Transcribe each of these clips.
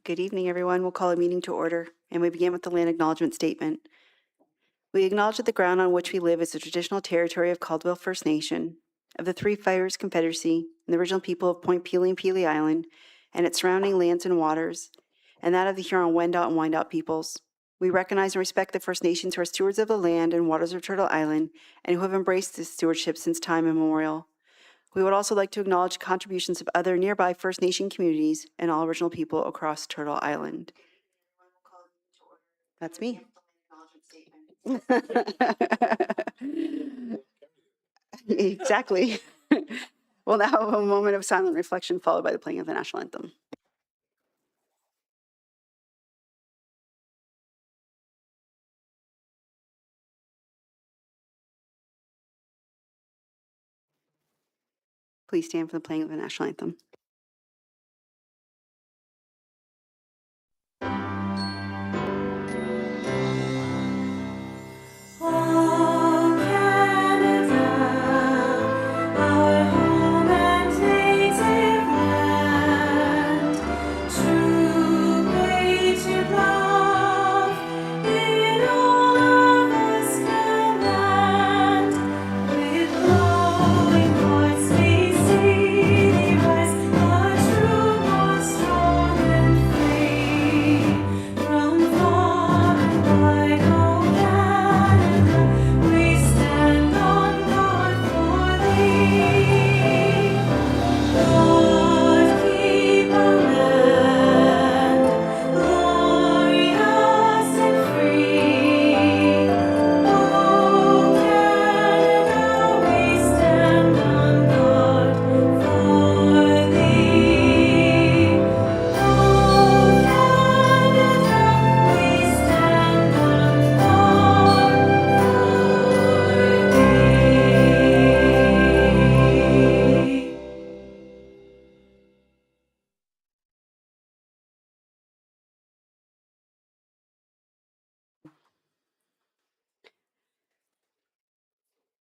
Good evening, everyone. We'll call a meeting to order, and we begin with the land acknowledgement statement. We acknowledge that the ground on which we live is the traditional territory of Caldwell First Nation, of the Three Fires Confederacy, and the original people of Point Pelee and Pelee Island, and its surrounding lands and waters, and that of the Huron-Wendat and Wyandot peoples. We recognize and respect the First Nations who are stewards of the land and waters of Turtle Island, and who have embraced this stewardship since time immemorial. We would also like to acknowledge contributions of other nearby First Nation communities and all original people across Turtle Island. That's me. Exactly. We'll now have a moment of silent reflection followed by the playing of the national anthem. Please stand for the playing of the national anthem.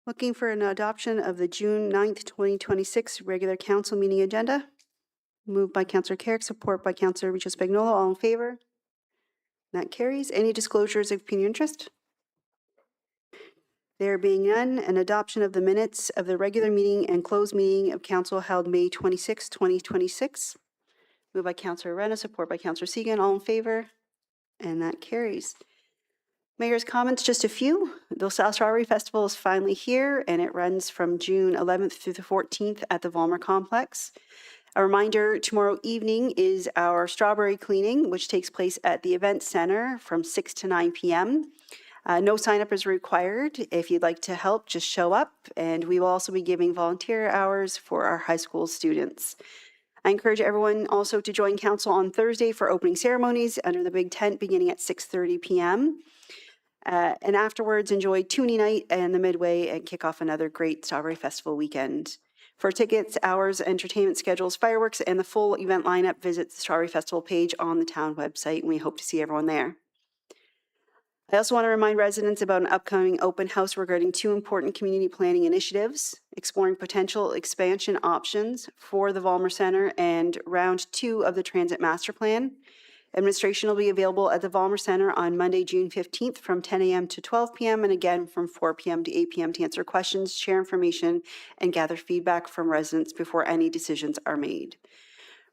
Looking for an adoption of the June 9th, 2026 regular council meeting agenda. Moved by Councillor Carrick, support by Councillor Richo-Spagnuolo. All in favor? That carries. Any disclosures of opinion interest? There being none, an adoption of the minutes of the regular meeting and closed meeting of council held May 26, 2026. Moved by Councillor Renna, support by Councillor Segan. All in favor? And that carries. Mayor's comments, just a few. The LaSalle Strawberry Festival is finally here, and it runs from June 11th through the 14th at the Vollmer Complex. A reminder, tomorrow evening is our strawberry cleaning, which takes place at the Event Center from 6 to 9 p.m. No sign-up is required. If you'd like to help, just show up, and we will also be giving volunteer hours for our high school students. I encourage everyone also to join council on Thursday for opening ceremonies under the big tent beginning at 6:30 p.m. And afterwards, enjoy Toonie Night and the Midway and kick off another great Strawberry Festival weekend. For tickets, hours, entertainment schedules, fireworks, and the full event lineup, visit the Strawberry Festival page on the town website, and we hope to see everyone there. I also want to remind residents about an upcoming open house regarding two important community planning initiatives, exploring potential expansion options for the Vollmer Center and round 2 of the Transit Master Plan. Administration will be available at the Vollmer Center on Monday, June 15th from 10 a.m. to 12 p.m. and again from 4 p.m. to 8 p.m. to answer questions, share information, and gather feedback from residents before any decisions are made.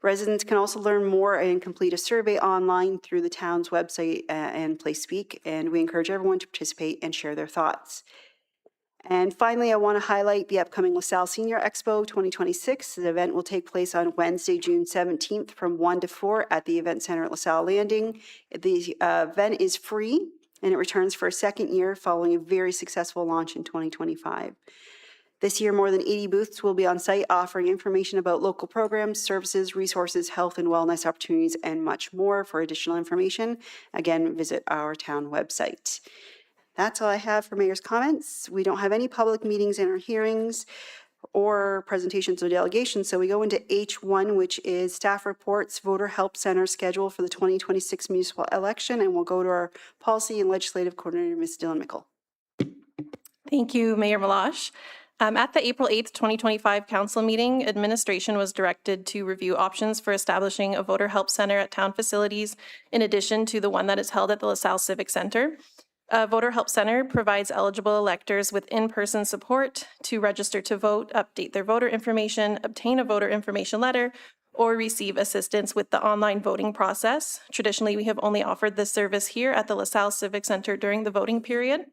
Residents can also learn more and complete a survey online through the town's website and Place Speak, and we encourage everyone to participate and share their thoughts. And finally, I want to highlight the upcoming LaSalle Senior Expo 2026. The event will take place on Wednesday, June 17th from 1 to 4 at the Event Center at LaSalle Landing. The event is free, and it returns for a second year following a very successful launch in 2025. This year, more than 80 booths will be on site offering information about local programs, services, resources, health and wellness opportunities, and much more. For additional information, again, visit our town website. That's all I have for Mayor's comments. We don't have any public meetings in our hearings or presentations or delegations, so we go into H1, which is staff reports, voter help center schedule for the 2026 municipal election, and we'll go to our policy and legislative coordinator, Ms. Dylan Mickle. Thank you, Mayor Meloche. At the April 8th, 2025 council meeting, administration was directed to review options for establishing a voter help center at town facilities in addition to the one that is held at the LaSalle Civic Center. A voter help center provides eligible electors with in-person support to register to vote, update their voter information, obtain a voter information letter, or receive assistance with the online voting process. Traditionally, we have only offered this service here at the LaSalle Civic Center during the voting period.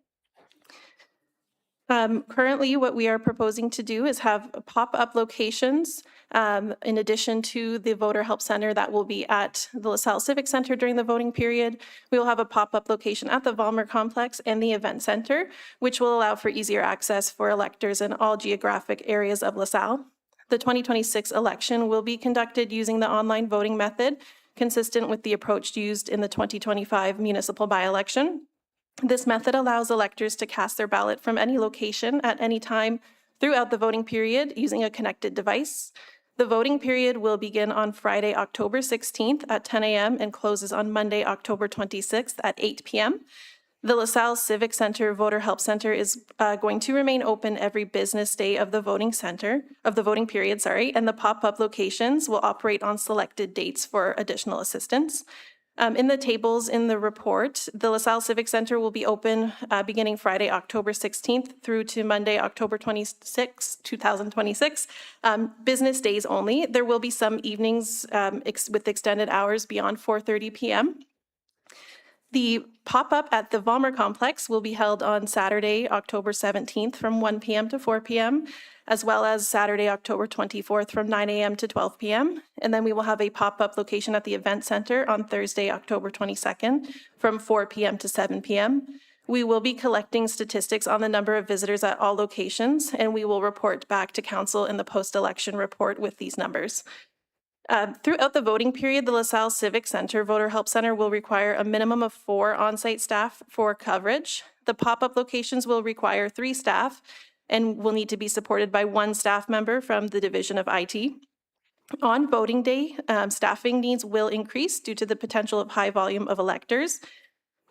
Currently, what we are proposing to do is have pop-up locations in addition to the Voter Help Center that will be at the LaSalle Civic Center during the voting period. We will have a pop-up location at the Vollmer Complex and the Event Center, which will allow for easier access for electors in all geographic areas of LaSalle. The 2026 election will be conducted using the online voting method, consistent with the approach used in the 2025 municipal by-election. This method allows electors to cast their ballot from any location at any time throughout the voting period using a connected device. The voting period will begin on Friday, October 16th at 10 a.m. and closes on Monday, October 26th at 8 p.m. The LaSalle Civic Center Voter Help Center is going to remain open every business day of the voting period, and the pop-up locations will operate on selected dates for additional assistance. In the tables in the report, the LaSalle Civic Center will be open beginning Friday, October 16th through to Monday, October 26, 2026, business days only. There will be some evenings with extended hours beyond 4:30 p.m. The pop-up at the Vollmer Complex will be held on Saturday, October 17th from 1 p.m. to 4 p.m., as well as Saturday, October 24th from 9 a.m. to 12 p.m. And then we will have a pop-up location at the Event Center on Thursday, October 22nd from 4 p.m. to 7 p.m. We will be collecting statistics on the number of visitors at all locations, and we will report back to council in the post-election report with these numbers. Throughout the voting period, the LaSalle Civic Center Voter Help Center will require a minimum of 4 on-site staff for coverage. The pop-up locations will require 3 staff and will need to be supported by 1 staff member from the Division of IT. On voting day, staffing needs will increase due to the potential of high volume of electors.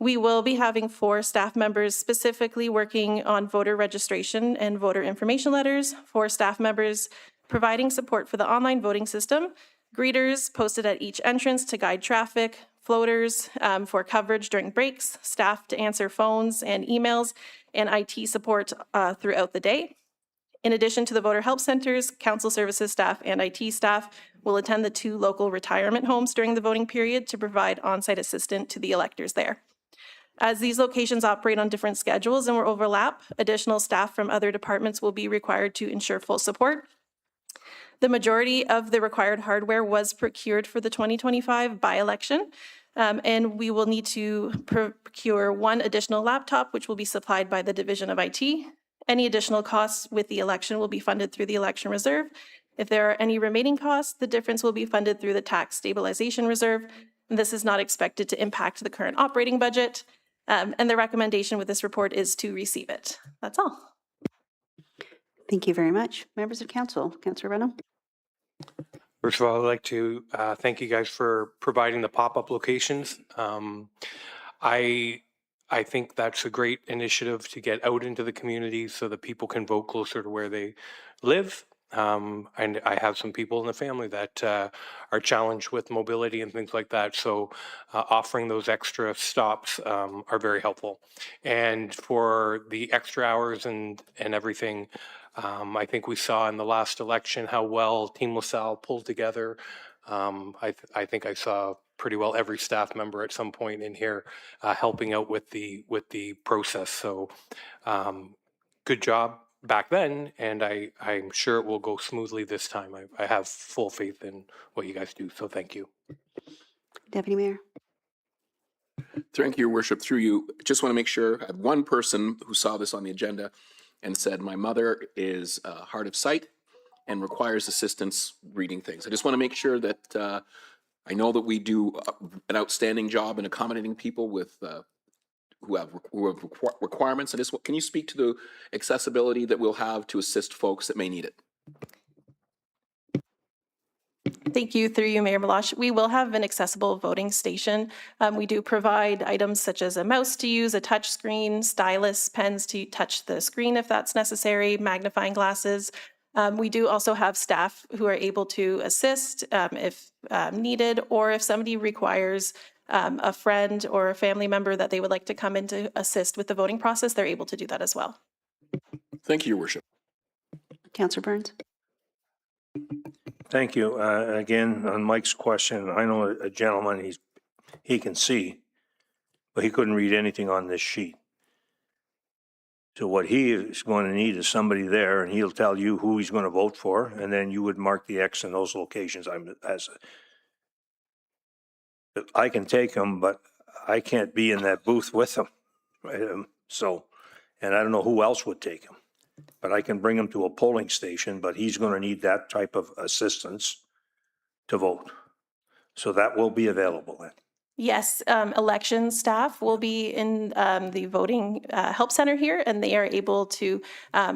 We will be having 4 staff members specifically working on voter registration and voter information letters, 4 staff members providing support for the online voting system, greeters posted at each entrance to guide traffic, floaters for coverage during breaks, staff to answer phones and emails, and IT support throughout the day. In addition to the voter help centers, council services staff and IT staff will attend the 2 local retirement homes during the voting period to provide on-site assistance to the electors there. As these locations operate on different schedules and will overlap, additional staff from other departments will be required to ensure full support. The majority of the required hardware was procured for the 2025 by-election, and we will need to procure 1 additional laptop, which will be supplied by the Division of IT. Any additional costs with the election will be funded through the election reserve. If there are any remaining costs, the difference will be funded through the tax stabilization reserve. And this is not expected to impact the current operating budget. And the recommendation with this report is to receive it. That's all. Thank you very much. Members of council, Councillor Renham. First of all, I'd like to thank you guys for providing the pop-up locations. I think that's a great initiative to get out into the community so that people can vote closer to where they live. And I have some people in the family that are challenged with mobility and things like that. So offering those extra stops are very helpful. And for the extra hours and everything, I think we saw in the last election how well Team LaSalle pulled together. I think I saw pretty well every staff member at some point in here helping out with the process. So good job back then, and I'm sure it will go smoothly this time. I have full faith in what you guys do, so thank you. Deputy Mayor. Thank you, Your Worship. Through you, just want to make sure I have 1 person who saw this on the agenda and said, my mother is hard of sight and requires assistance reading things. I just want to make sure that I know that we do an outstanding job in accommodating people with who have requirements. And just, can you speak to the accessibility that we'll have to assist folks that may need it? Thank you, through you, Mayor Malash. We will have an accessible voting station. We do provide items such as a mouse to use, a touch screen, stylus, pens to touch the screen if that's necessary, magnifying glasses. We do also have staff who are able to assist if needed, or if somebody requires a friend or a family member that they would like to come in to assist with the voting process, they're able to do that as well. Thank you, Your Worship. Counselor Burns? Thank you. Again, on Mike's question, I know a gentleman, he can see, but he couldn't read anything on this sheet. So what he is going to need is somebody there, and he'll tell you who he's going to vote for, and then you would mark the X in those locations. I can take him, but I can't be in that booth with him. And I don't know who else would take him. But I can bring him to a polling station, but he's going to need that type of assistance to vote. So that will be available then. Yes, election staff will be in the voting help center here, and they are able to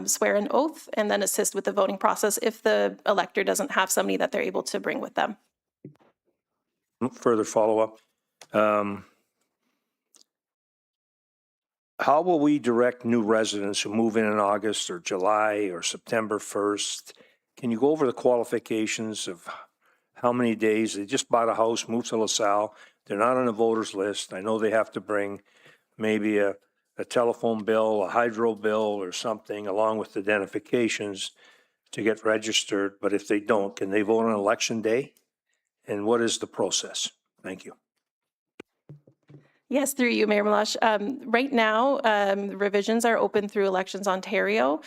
swear an oath and then assist with the voting process if the elector doesn't have somebody that they're able to bring with them. Further follow-up. How will we direct new residents who move in August or July or September 1st? Can you go over the qualifications of how many days? They just bought a house, moved to LaSalle. They're not on a voter's list. I know they have to bring maybe a telephone bill, a hydro bill or something along with identifications to get registered. But if they don't, can they vote on election day? And what is the process? Thank you. Yes, through you, Mayor Malash. Right now, revisions are open through Elections Ontario.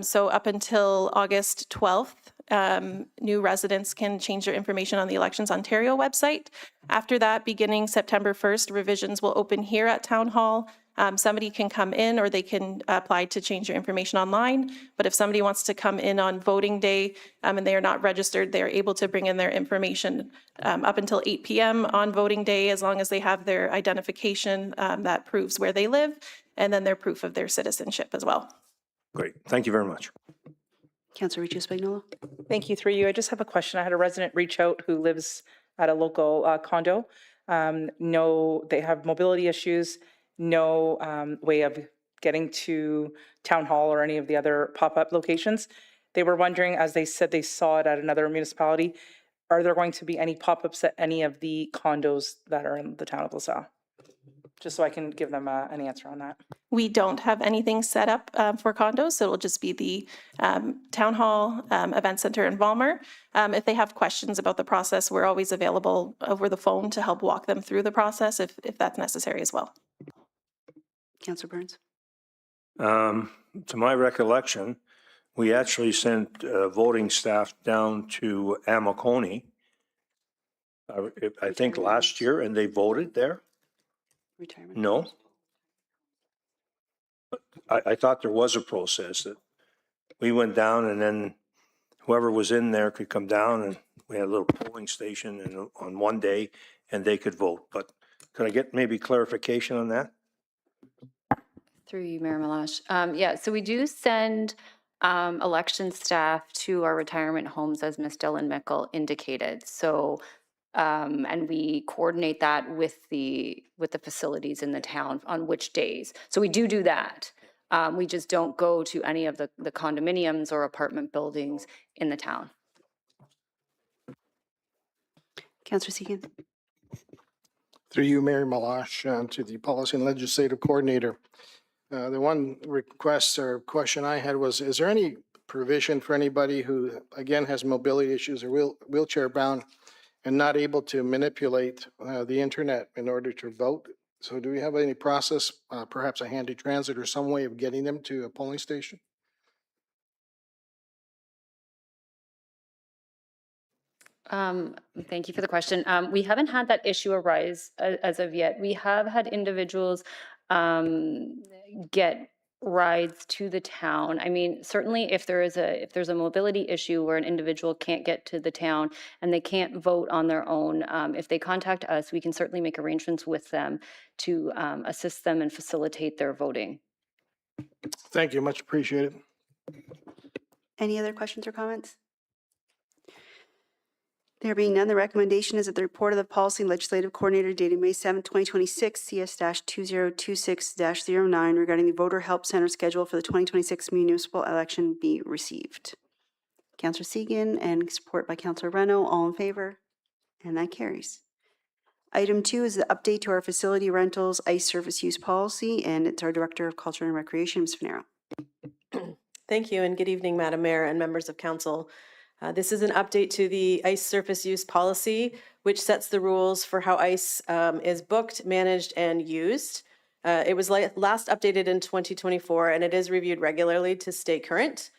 So up until August 12th, new residents can change their information on the Elections Ontario website. After that, beginning September 1st, revisions will open here at Town Hall. Somebody can come in or they can apply to change their information online. But if somebody wants to come in on voting day and they are not registered, they are able to bring in their information up until 8 p.m. on voting day, as long as they have their identification that proves where they live, and then their proof of their citizenship as well. Great. Thank you very much. Counselor Riccio Spagnuolo? Thank you, through you. I just have a question. I had a resident reach out who lives at a local condo. No, they have mobility issues, no way of getting to Town Hall or any of the other pop-up locations. They were wondering, as they said they saw it at another municipality, are there going to be any pop-ups at any of the condos that are in the town of LaSalle? Just so I can give them an answer on that. We don't have anything set up for condos, so it'll just be the Town Hall, Event Center in Valmer. If they have questions about the process, we're always available over the phone to help walk them through the process if that's necessary as well. Counselor Burns? To my recollection, we actually sent voting staff down to Amaconi, I think last year, and they voted there. Retirement? No. I thought there was a process that we went down and then whoever was in there could come down and we had a little polling station and on one day and they could vote. But could I get maybe clarification on that? Through you, Mayor Malash. Yeah, so we do send election staff to our retirement homes, as Ms. Dylan Mickle indicated. So, and we coordinate that with the facilities in the town on which days. So we do that. We just don't go to any of the condominiums or apartment buildings in the town. Counselor Segan? Through you, Mayor Malash, to the Policy and Legislative Coordinator. The one request or question I had was, is there any provision for anybody who, again, has mobility issues or wheelchair bound and not able to manipulate the internet in order to vote? So do we have any process, perhaps a handy transit or some way of getting them to a polling station? Thank you for the question. We haven't had that issue arise as of yet. We have had individuals get rides to the town. I mean, certainly if there's a mobility issue where an individual can't get to the town and they can't vote on their own, if they contact us, we can certainly make arrangements with them to assist them and facilitate their voting. Thank you, much appreciated. Any other questions or comments? There being none, the recommendation is that the report of the Policy and Legislative Coordinator dated May 7, 2026, CS-2026-09 regarding the Voter Help Center schedule for the 2026 municipal election be received. Councillor Segan and support by Councillor Reno. All in favor? And that carries. Item 2 is the update to our facility rentals ice surface use policy, and it's our Director of Culture and Recreation, Ms. Finero. Thank you, and good evening, Madam Mayor and members of council. This is an update to the ice surface use policy, which sets the rules for how ice is booked, managed, and used. It was last updated in 2024, and it is reviewed regularly to stay current.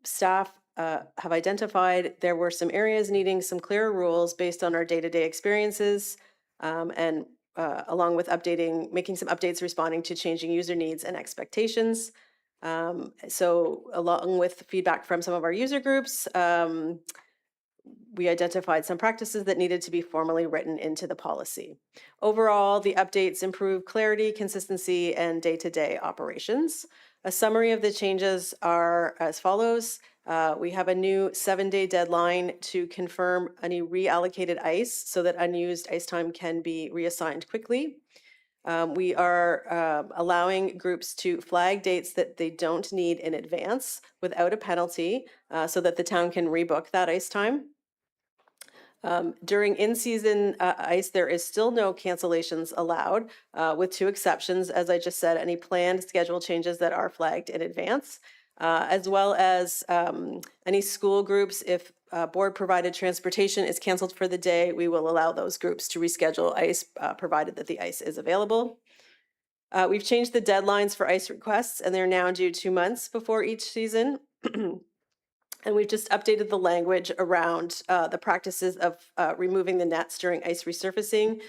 Staff have identified there were some areas needing some clearer rules based on our day-to-day experiences, and along with making some updates responding to changing user needs and expectations. So along with feedback from some of our user groups, we identified some practices that needed to be formally written into the policy. Overall, the updates improve clarity, consistency, and day-to-day operations. A summary of the changes are as follows. We have a new 7-day deadline to confirm any reallocated ice so that unused ice time can be reassigned quickly. We are allowing groups to flag dates that they don't need in advance without a penalty so that the town can rebook that ice time. During in-season ice, there is still no cancellations allowed, with 2 exceptions, as I just said, any planned schedule changes that are flagged in advance, as well as any school groups. If board-provided transportation is canceled for the day, we will allow those groups to reschedule ice, provided that the ice is available. We've changed the deadlines for ice requests, and they're now due 2 months before each season. And we've just updated the language around the practices of removing the nets during ice resurfacing,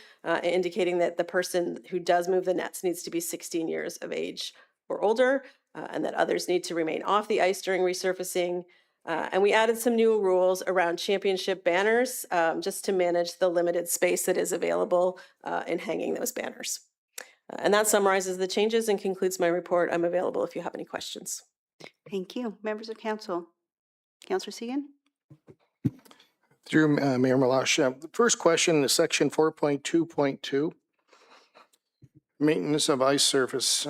indicating that the person who does move the nets needs to be 16 years of age or older, and that others need to remain off the ice during resurfacing. And we added some new rules around championship banners, just to manage the limited space that is available in hanging those banners. And that summarizes the changes and concludes my report. I'm available if you have any questions. Thank you. Members of council. Councillor Segan? Through Mayor Malash, the first question is section 4.2.2. Maintenance of ice surface.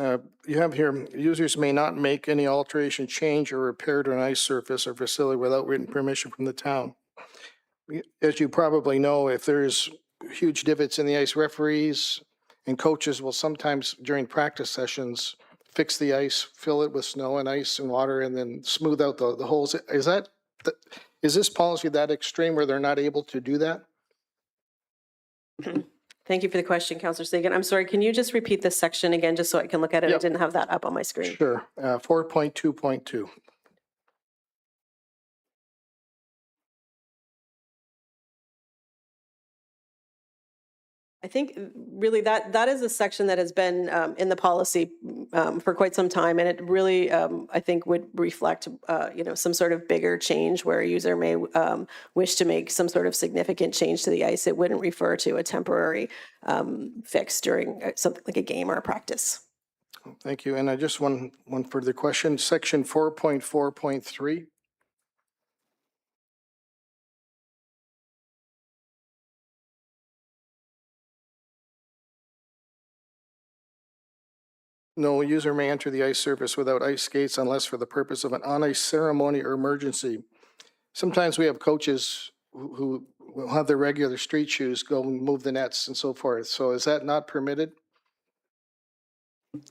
You have here, users may not make any alteration, change, or repair to an ice surface or facility without written permission from the town. As you probably know, if there's huge divots in the ice, referees and coaches will sometimes during practice sessions fix the ice, fill it with snow and ice and water, and then smooth out the holes. Is this policy that extreme where they're not able to do that? Thank you for the question, Councillor Sagan. I'm sorry, can you just repeat this section again, just so I can look at it? I Yep. didn't have that up on my screen. Sure. 4.2.2. I think really that is a section that has been in the policy for quite some time, and it really I think would reflect some sort of bigger change where a user may wish to make some sort of significant change to the ice. It wouldn't refer to a temporary fix during something like a game or a practice. Thank you. And I just one further question. Section 4.4.3. No user may enter the ice surface without ice skates unless for the purpose of an on-ice ceremony or emergency. Sometimes we have coaches who will have their regular street shoes go and move the nets and so forth. So is that not permitted?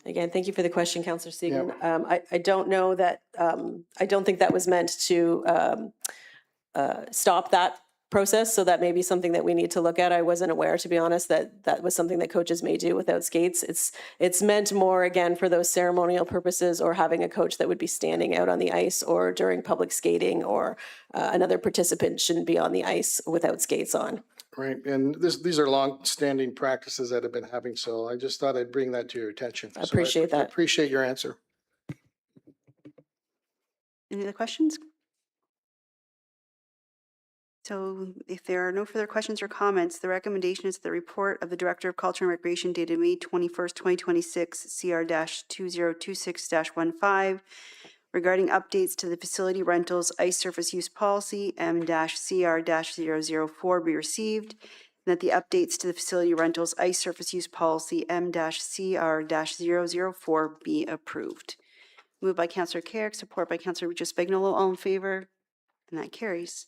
Again, thank you for the question, Councillor Segan. I don't know that, I don't think that was meant to stop that process, so that may be something that we need to look at. I wasn't aware, to be honest, that that was something that coaches may do without skates. It's meant more, again, for those ceremonial purposes or having a coach that would be standing out on the ice or during public skating, or another participant shouldn't be on the ice without skates on. Right. And these are long-standing practices that have been having, so I just thought I'd bring that to your attention. I appreciate I that. appreciate your answer. Any other questions? So if there are no further questions or comments, the recommendation is the report of the Director of Culture and Recreation dated May 21st, 2026, CR-2026-15, regarding updates to the facility rentals ice surface use policy M-CR-004 be received, and that the updates to the facility rentals ice surface use policy M-CR-004 be approved. Moved by Councillor Carrick, support by Councillor Regis Spagnolo. All in favor? And that carries.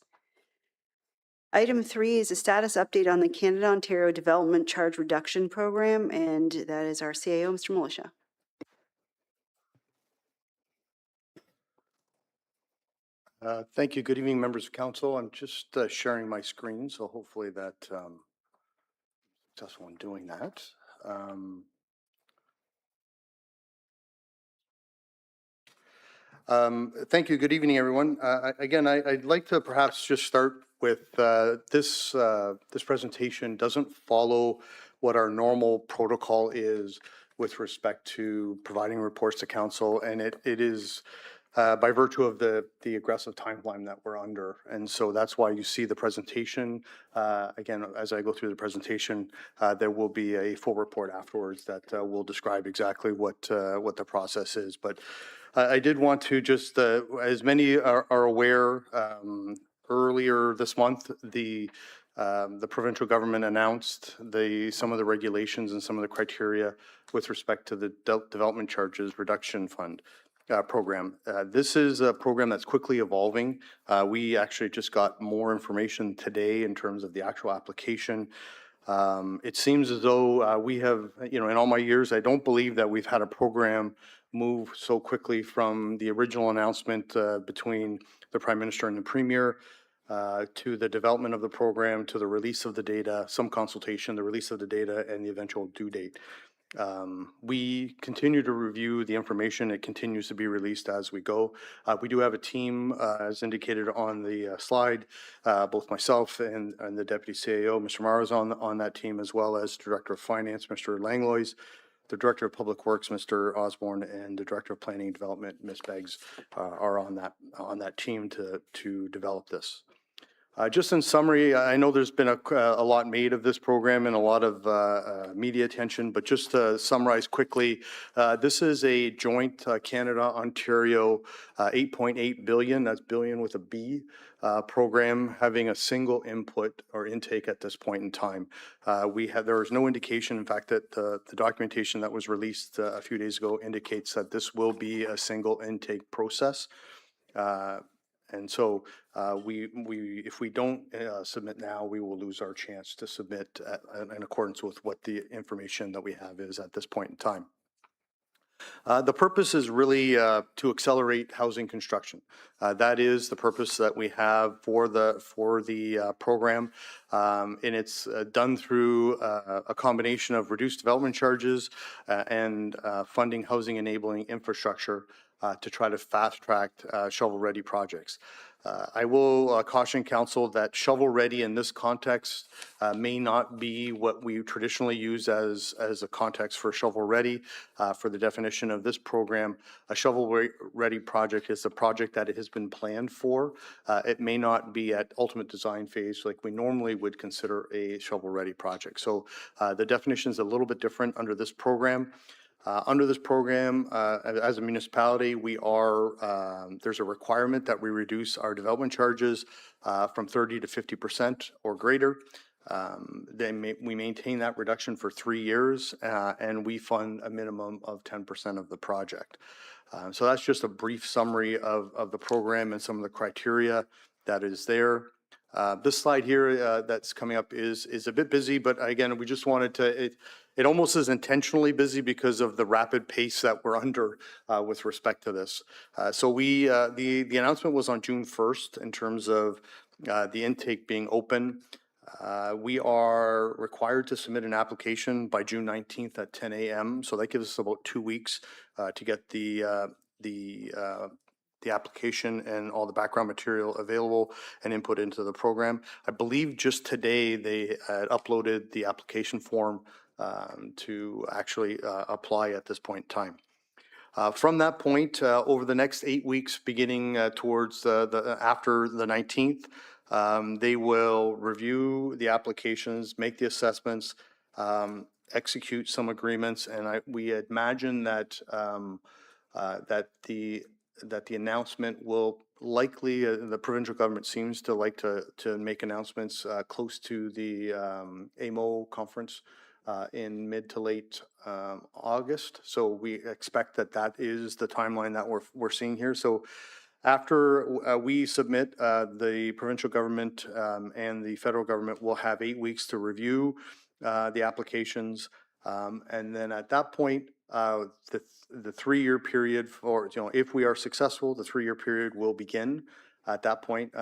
Item 3 is a status update on the Canada-Ontario Development Charge Reduction Program, and that is our CAO, Mr. Militia. Thank you. Good evening, members of council. I'm just sharing my screen, so hopefully that successful in doing that. Thank you. Good evening, everyone. Again, I'd like to perhaps just start with this presentation doesn't follow what our normal protocol is with respect to providing reports to council, and it is by virtue of the aggressive timeline that we're under. And so that's why you see the presentation. Again, as I go through the presentation, there will be a full report afterwards that will describe exactly what the process is. But I did want to just, as many are aware, earlier this month, the provincial government announced some of the regulations and some of the criteria with respect to the Development Charges Reduction Fund program. This is a program that's quickly evolving. We actually just got more information today in terms of the actual application. It seems as though we have, in all my years, I don't believe that we've had a program move so quickly from the original announcement between the Prime Minister and the Premier to the development of the program, to the release of the data, some consultation, the release of the data, and the eventual due date. We continue to review the information. It continues to be released as we go. We do have a team, as indicated on the slide, both myself and the Deputy CAO, Mr. Mara, is on that team, as well as Director of Finance, Mr. Langlois, the Director of Public Works, Mr. Osborne, and the Director of Planning and Development, Ms. Beggs, are on that team to develop this. Just in summary, I know there's been a lot made of this program and a lot of media attention, but just to summarize quickly, this is a joint Canada-Ontario 8.8 billion, that's billion with a B, program having a single input or intake at this point in time. There is no indication, in fact, that the documentation that was released a few days ago indicates that this will be a single intake process. And so if we don't submit now, we will lose our chance to submit in accordance with what the information that we have is at this point in time. The purpose is really to accelerate housing construction. That is the purpose that we have for the program, and it's done through a combination of reduced development charges and funding housing enabling infrastructure to try to fast-track shovel-ready projects. I will caution council that shovel-ready in this context may not be what we traditionally use as a context for shovel-ready. For the definition of this program, a shovel-ready project is a project that it has been planned for. It may not be at ultimate design phase like we normally would consider a shovel-ready project. So the definition is a little bit different under this program. Under this program, as a municipality, there's a requirement that we reduce our development charges from 30 to 50% or greater. We maintain that reduction for 3 years, and we fund a minimum of 10% of the project. So that's just a brief summary of the program and some of the criteria that is there. This slide here that's coming up is a bit busy, but again, we just wanted to, it almost is intentionally busy because of the rapid pace that we're under with respect to this. So the announcement was on June 1st in terms of the intake being open. We are required to submit an application by June 19th at 10 a.m. So that gives us about 2 weeks to get the application and all the background material available and input into the program. I believe just today they uploaded the application form to actually apply at this point in time. From that point, over the next 8 weeks, beginning towards after the 19th, they will review the applications, make the assessments, execute some agreements, and we imagine that that the announcement will likely, the provincial government seems to like to make announcements close to the AMO conference in mid to late August. So we expect that that is the timeline that we're seeing here. So after we submit, the provincial government and the federal government will have 8 weeks to review the applications. And then at that point, the 3-year period for, if we are successful, the 3-year period will begin at that point,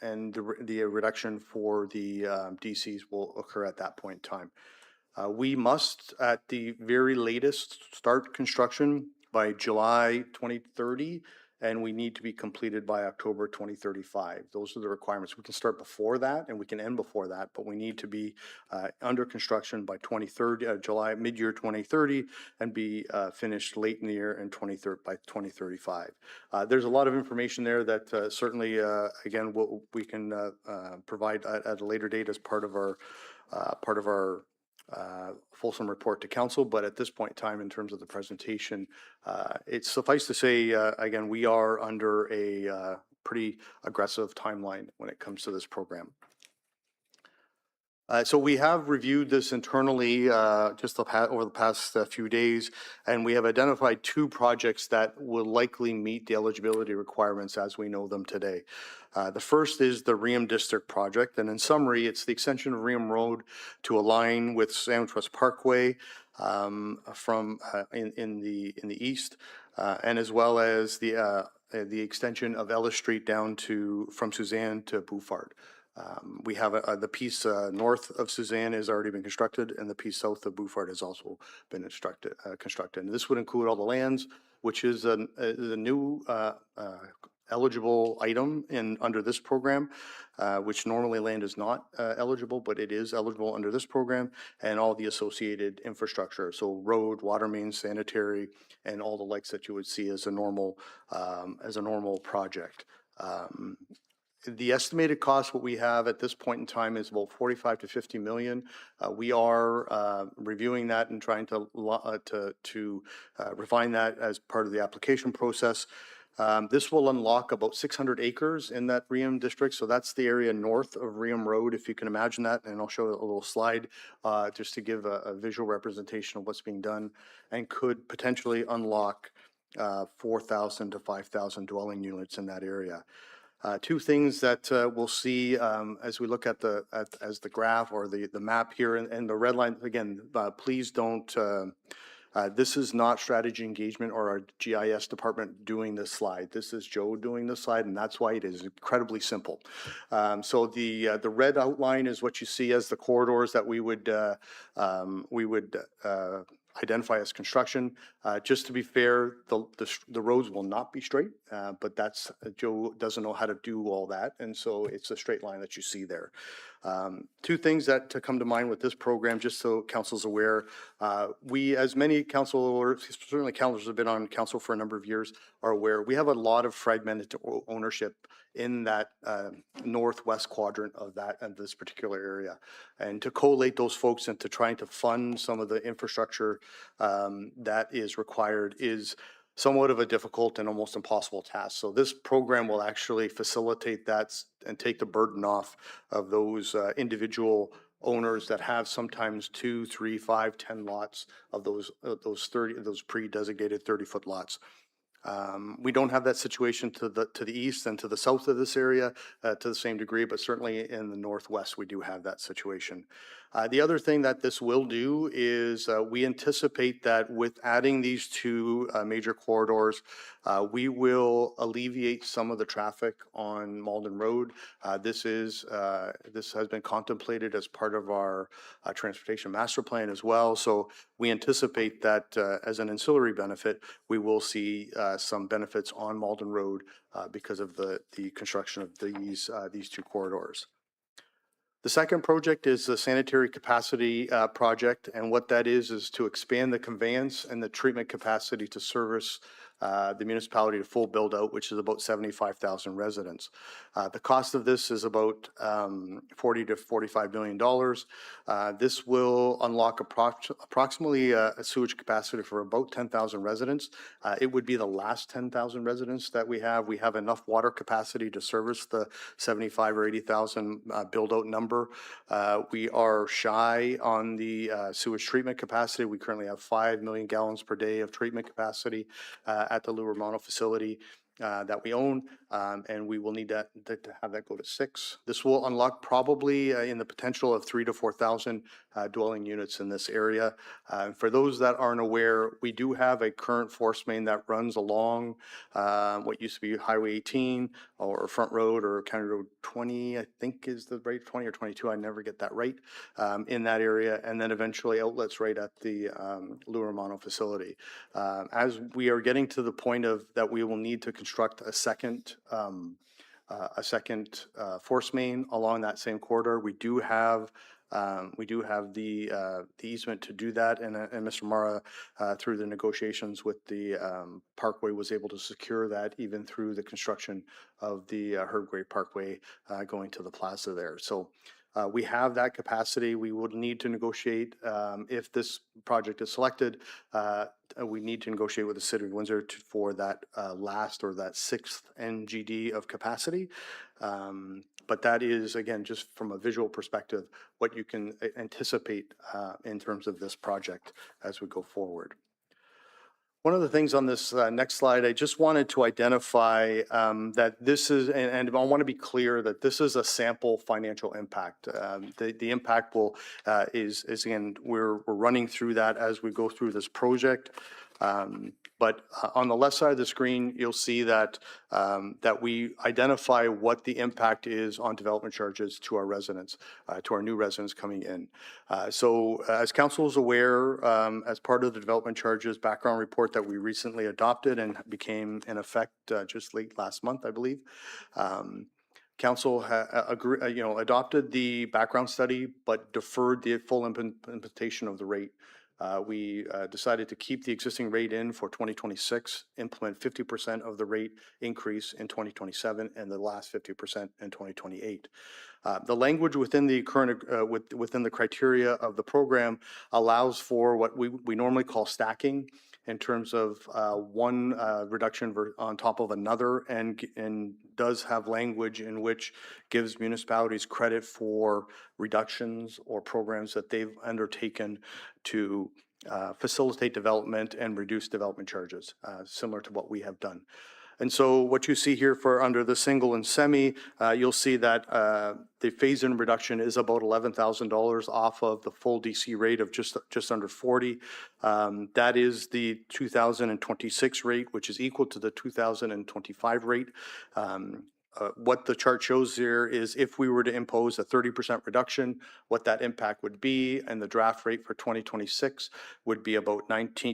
and the reduction for the DCs will occur at that point in time. We must, at the very latest, start construction by July 2030, and we need to be completed by October 2035. Those are the requirements. We can start before that and we can end before that, but we need to be under construction by 2030, July, mid-year 2030, and be finished late in the year and by 2035. There's a lot of information there that certainly, again, we can provide at a later date as part of our fulsome report to council, but at this point in time, in terms of the presentation, it's suffice to say, again, we are under a pretty aggressive timeline when it comes to this program. So we have reviewed this internally just over the past few days, and we have identified 2 projects that will likely meet the eligibility requirements as we know them today. The first is the Reham District project, and in summary, it's the extension of Reham Road to align with Sandwich West Parkway from in the east, and as well as the extension of Ellis Street down from Suzanne to Beaufort. We have the piece north of Suzanne has already been constructed, and the piece south of Beaufort has also been constructed. And this would include all the lands, which is a new eligible item under this program, which normally land is not eligible, but it is eligible under this program, and all the associated infrastructure. So road, water main, sanitary, and all the likes that you would see as a normal project. The estimated cost, what we have at this point in time, is about 45 to 50 million. We are reviewing that and trying to refine that as part of the application process. This will unlock about 600 acres in that Reham district. So that's the area north of Reham Road, if you can imagine that. And I'll show a little slide just to give a visual representation of what's being done, and could potentially unlock 4,000 to 5,000 dwelling units in that area. 2 things that we'll see as we look at the graph or the map here, and the red line again. Please don't. This is not strategy engagement or our GIS department doing this slide. This is Joe doing this slide, and that's why it is incredibly simple. So the red outline is what you see as the corridors that we would identify as construction. Just to be fair, the roads will not be straight, but that's Joe doesn't know how to do all that, and so it's a straight line that you see there. 2 things that to come to mind with this program, just so council's aware, we, as many councilors, certainly councilors have been on council for a number of years, are aware we have a lot of fragmented ownership in that northwest quadrant of this particular area, and to collate those folks into trying to fund some of the infrastructure that is required is somewhat of a difficult and almost impossible task. So this program will actually facilitate that and take the burden off of those individual owners that have sometimes 2, 3, 5, 10 lots of those pre-designated 30-foot lots. We don't have that situation to the east and to the south of this area to the same degree, but certainly in the northwest we do have that situation. The other thing that this will do is we anticipate that with adding these 2 major corridors, we will alleviate some of the traffic on Malden Road. This has been contemplated as part of our transportation master plan as well. So we anticipate that as an ancillary benefit, we will see some benefits on Malden Road because of the construction of these 2 corridors. The second project is the sanitary capacity project, and what that is to expand the conveyance and the treatment capacity to service the municipality to full build out, which is about 75,000 residents. The cost of this is about $40 to $45 million. This will unlock approximately a sewage capacity for about 10,000 residents. It would be the last 10,000 residents that we have. We have enough water capacity to service the 75 or 80,000 build out number. We are shy on the sewage treatment capacity. We currently have 5 million gallons per day of treatment capacity at the Lou Romano facility that we own, and we will need to have that go to 6. This will unlock probably in the potential of 3,000 to 4,000 dwelling units in this area. For those that aren't aware, we do have a current force main that runs along what used to be Highway 18 or Front Road or County Road 20, I think is the right 20 or 22. I never get that right in that area, and then eventually outlets right at the Lou Romano facility. As we are getting to the point of that, we will need to construct a second force main along that same corridor. We do have the easement to do that, and Mr. Mara, through the negotiations with the Parkway, was able to secure that even through the construction of the Herb Gray Parkway going to the plaza there. So we have that capacity. We would need to negotiate if this project is selected. We need to negotiate with the City of Windsor for that last or that 6th NGD of capacity. But that is, again, just from a visual perspective, what you can anticipate in terms of this project as we go forward. One of the things on this next slide, I just wanted to identify that this is, and I want to be clear that this is a sample financial impact. The impact will is again, we're running through that as we go through this project. But on the left side of the screen, you'll see that that we identify what the impact is on development charges to our residents, to our new residents coming in. So as council is aware, as part of the development charges background report that we recently adopted and became in effect just late last month, I believe, council adopted the background study, but deferred the full implementation of the rate. We decided to keep the existing rate in for 2026, implement 50% of the rate increase in 2027, and the last 50% in 2028. The language within the current, within the criteria of the program allows for what we normally call stacking, in terms of one reduction on top of another, and does have language in which gives municipalities credit for reductions or programs that they've undertaken to facilitate development and reduce development charges, similar to what we have done. And so what you see here for under the single and semi, you'll see that the phase-in reduction is about $11,000 off of the full DC rate of just under 40. That is the 2026 rate, which is equal to the 2025 rate. What the chart shows here is if we were to impose a 30% reduction, what that impact would be, and the draft rate for 2026 would be about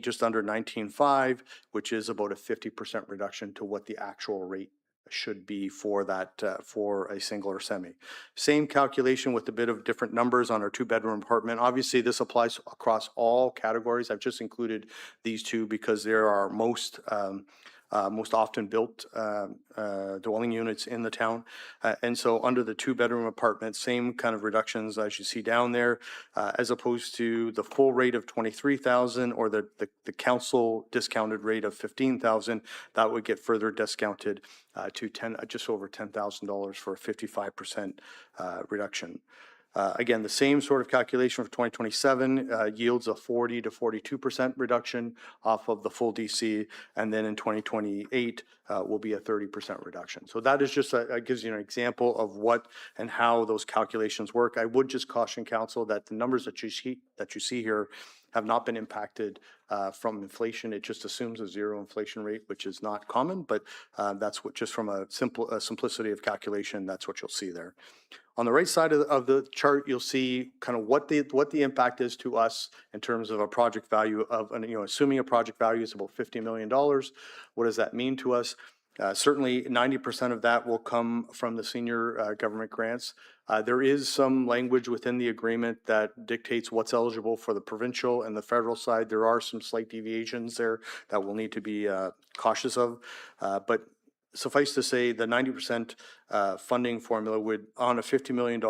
just under 19.5, which is about a 50% reduction to what the actual rate should be for that, for a single or semi. Same calculation with a bit of different numbers on our 2-bedroom apartment. Obviously, this applies across all categories. I've just included these two because they're our most often built dwelling units in the town. And so under the 2-bedroom apartment, same kind of reductions as you see down there, as opposed to the full rate of 23,000 or the council discounted rate of 15,000, that would get further discounted to just over $10,000 for a 55% reduction. Again, the same sort of calculation for 2027 yields a 40 to 42% reduction off of the full DC, and then in 2028 will be a 30% reduction. So that is just gives you an example of what and how those calculations work. I would just caution council that the numbers that you see here have not been impacted from inflation. It just assumes a zero inflation rate, which is not common, but that's what, just from a simplicity of calculation, that's what you'll see there. On the right side of the chart, you'll see kind of what the impact is to us in terms of a project value of, assuming a project value is about $50 million. What does that mean to us? Certainly, 90% of that will come from the senior government grants. There is some language within the agreement that dictates what's eligible for the provincial and the federal side. There are some slight deviations there that we'll need to be cautious of. But suffice to say, the 90% funding formula would, on a $50 million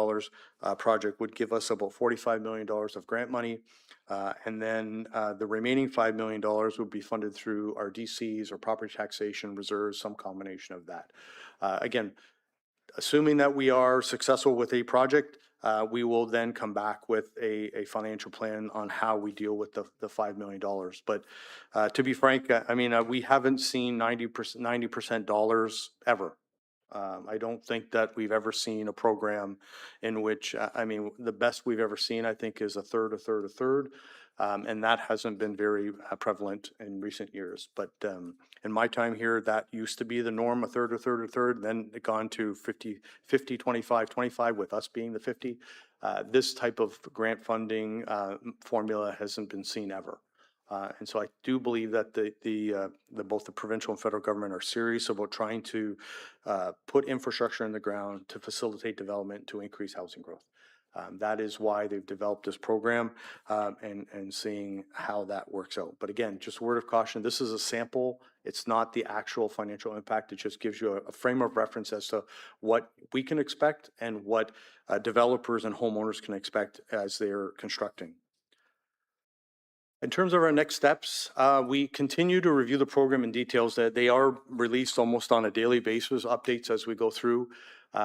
project, would give us about $45 million of grant money. And then the remaining $5 million would be funded through our DCs or property taxation reserves, some combination of that. Again, assuming that we are successful with a project, we will then come back with a financial plan on how we deal with the $5 million. But to be frank, I mean, we haven't seen 90% dollars ever. I don't think that we've ever seen a program in which, I mean, the best we've ever seen, I think, is a third, a third, a third. And that hasn't been very prevalent in recent years. But in my time here, that used to be the norm, a third, a third, a third, then it gone to 50, 25, 25, with us being the 50. This type of grant funding formula hasn't been seen ever. And so I do believe that both the provincial and federal government are serious about trying to put infrastructure in the ground to facilitate development to increase housing growth. That is why they've developed this program and seeing how that works out. But again, just a word of caution, this is a sample. It's not the actual financial impact. It just gives you a frame of reference as to what we can expect and what developers and homeowners can expect as they're constructing. In terms of our next steps, we continue to review the program in details. That they are released almost on a daily basis, updates as we go through.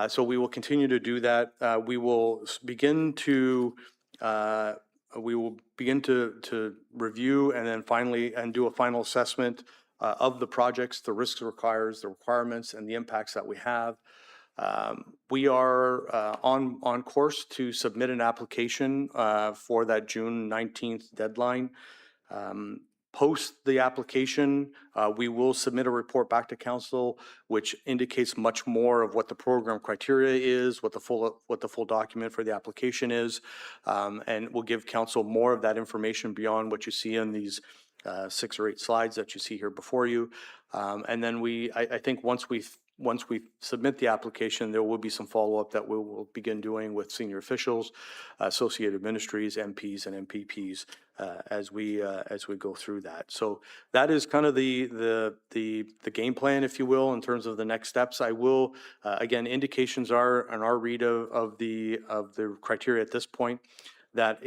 So we will continue to do that. We will begin to review and then finally do a final assessment of the projects, the risks requires, the requirements, and the impacts that we have. We are on course to submit an application for that June 19th deadline. Post the application, we will submit a report back to council, which indicates much more of what the program criteria is, what the full document for the application is, and we'll give council more of that information beyond what you see in these 6 or 8 slides that you see here before you. And then I think once we submit the application, there will be some follow-up that we will begin doing with senior officials, associated ministries, MPs, and MPPs as we go through that. So that is kind of the game plan, if you will, in terms of the next steps. I will again, indications are on our read of the criteria at this point that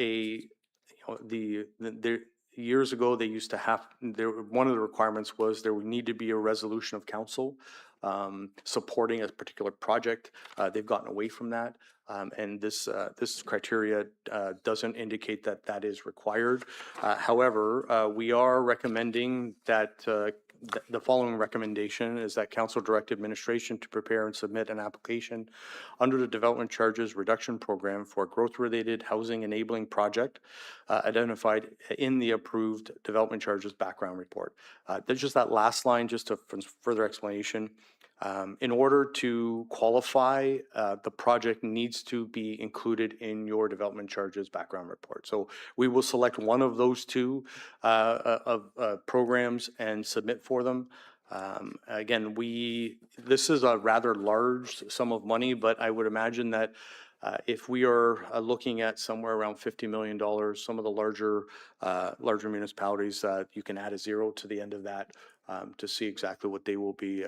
years ago they used to have one of the requirements was there would need to be a resolution of council supporting a particular project. They've gotten away from that. And this criteria doesn't indicate that that is required. However, we are recommending that the following recommendation is that council direct administration to prepare and submit an application under the Development Charges Reduction Program for a growth-related housing enabling project identified in the approved development charges background report. There's just that last line, just for further explanation. In order to qualify, the project needs to be included in your development charges background report. So we will select one of those 2 programs and submit for them. Again, this is a rather large sum of money, but I would imagine that if we are looking at somewhere around $50 million, some of the larger municipalities, you can add a 0 to the end of that. To see exactly what they will be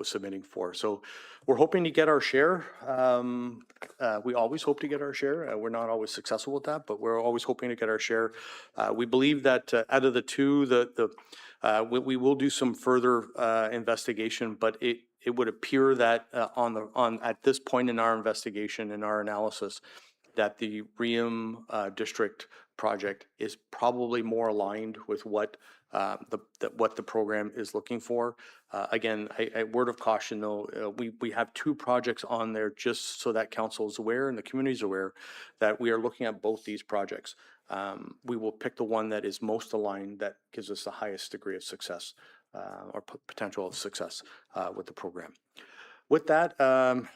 submitting for. So we're hoping to get our share. We always hope to get our share. We're not always successful with that, but we're always hoping to get our share. We believe that out of the 2, we will do some further investigation, but it would appear that at this point in our investigation and our analysis, that the Riem district project is probably more aligned with what the program is looking for. Again, a word of caution though, we have 2 projects on there just so that council is aware and the community is aware that we are looking at both these projects. We will pick the one that is most aligned, that gives us the highest degree of success or potential of success with the program. With that,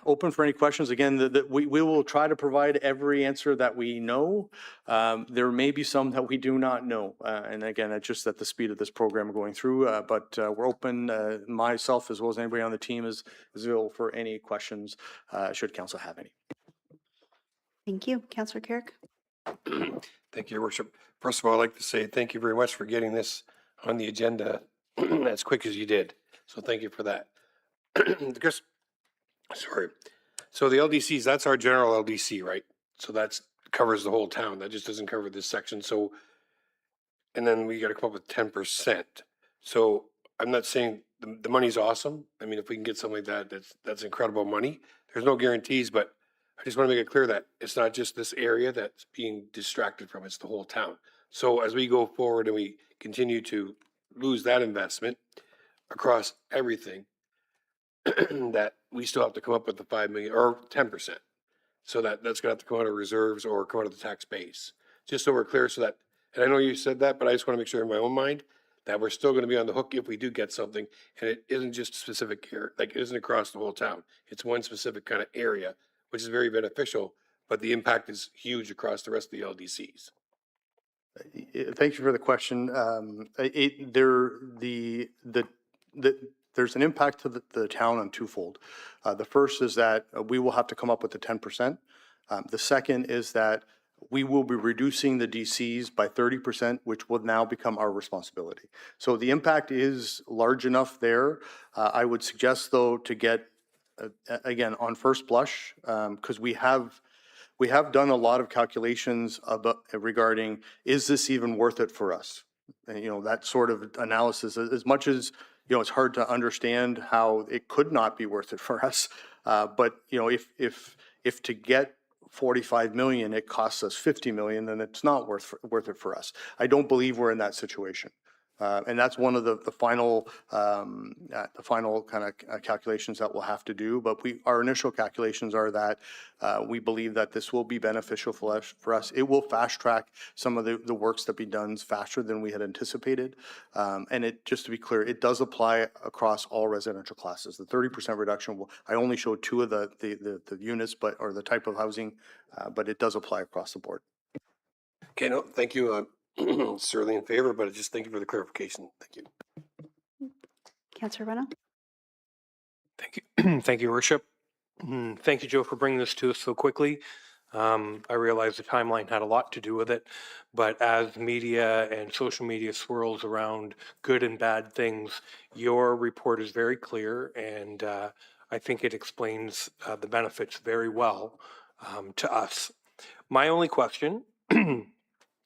open for any questions. Again, we will try to provide every answer that we know. There may be some that we do not know. And again, it's just at the speed of this program going through, but we're open, myself as well as anybody on the team is available for any questions, should council have any. Thank you. Counselor Carrick? Thank you, Your Worship. First of all, I'd like to say thank you very much for getting this on the agenda as quick as you did. So thank you for that. Because, sorry. So the LDCs, that's our general LDC, right? So that's covers the whole town. That just doesn't cover this section. So, and then we got to come up with 10%. So I'm not saying the money's awesome. I mean, if we can get something like that, that's incredible money. There's no guarantees, but I just want to make it clear that it's not just this area that's being distracted from, it's the whole town. So as we go forward and we continue to lose that investment across everything, that we still have to come up with the 5 million or 10%. So that's going to have to come out of reserves or come out of the tax base. Just so we're clear so that, and I know you said that, but I just want to make sure in my own mind that we're still going to be on the hook if we do get something. And it isn't just specific area, like it isn't across the whole town. It's one specific kind of area, which is very beneficial, but the impact is huge across the rest of the LDCs. Thank you for the question. There's an impact to the town on twofold. The first is that we will have to come up with the 10%. The second is that we will be reducing the DCs by 30%, which will now become our responsibility. So the impact is large enough there. I would suggest, though, to get, again, on first blush, because we have done a lot of calculations about regarding, is this even worth it for us? And, that sort of analysis, as much as, it's hard to understand how it could not be worth it for us. But, if to get 45 million, it costs us 50 million, then it's not worth it for us. I don't believe we're in that situation. And that's one of the final kind of calculations that we'll have to do. But our initial calculations are that we believe that this will be beneficial for us. It will fast track some of the works that be done faster than we had anticipated. And just to be clear, it does apply across all residential classes. The 30% reduction I only showed two of the units, or the type of housing, but it does apply across the board. Okay, no, thank you. Certainly in favor, but just thank you for the clarification. Thank you. Counselor Reno? Thank you. Thank you, Your Worship. Thank you, Joe, for bringing this to us so quickly. I realize the timeline had a lot to do with it, but as media and social media swirls around good and bad things, your report is very clear, and I think it explains the benefits very well to us. My only question,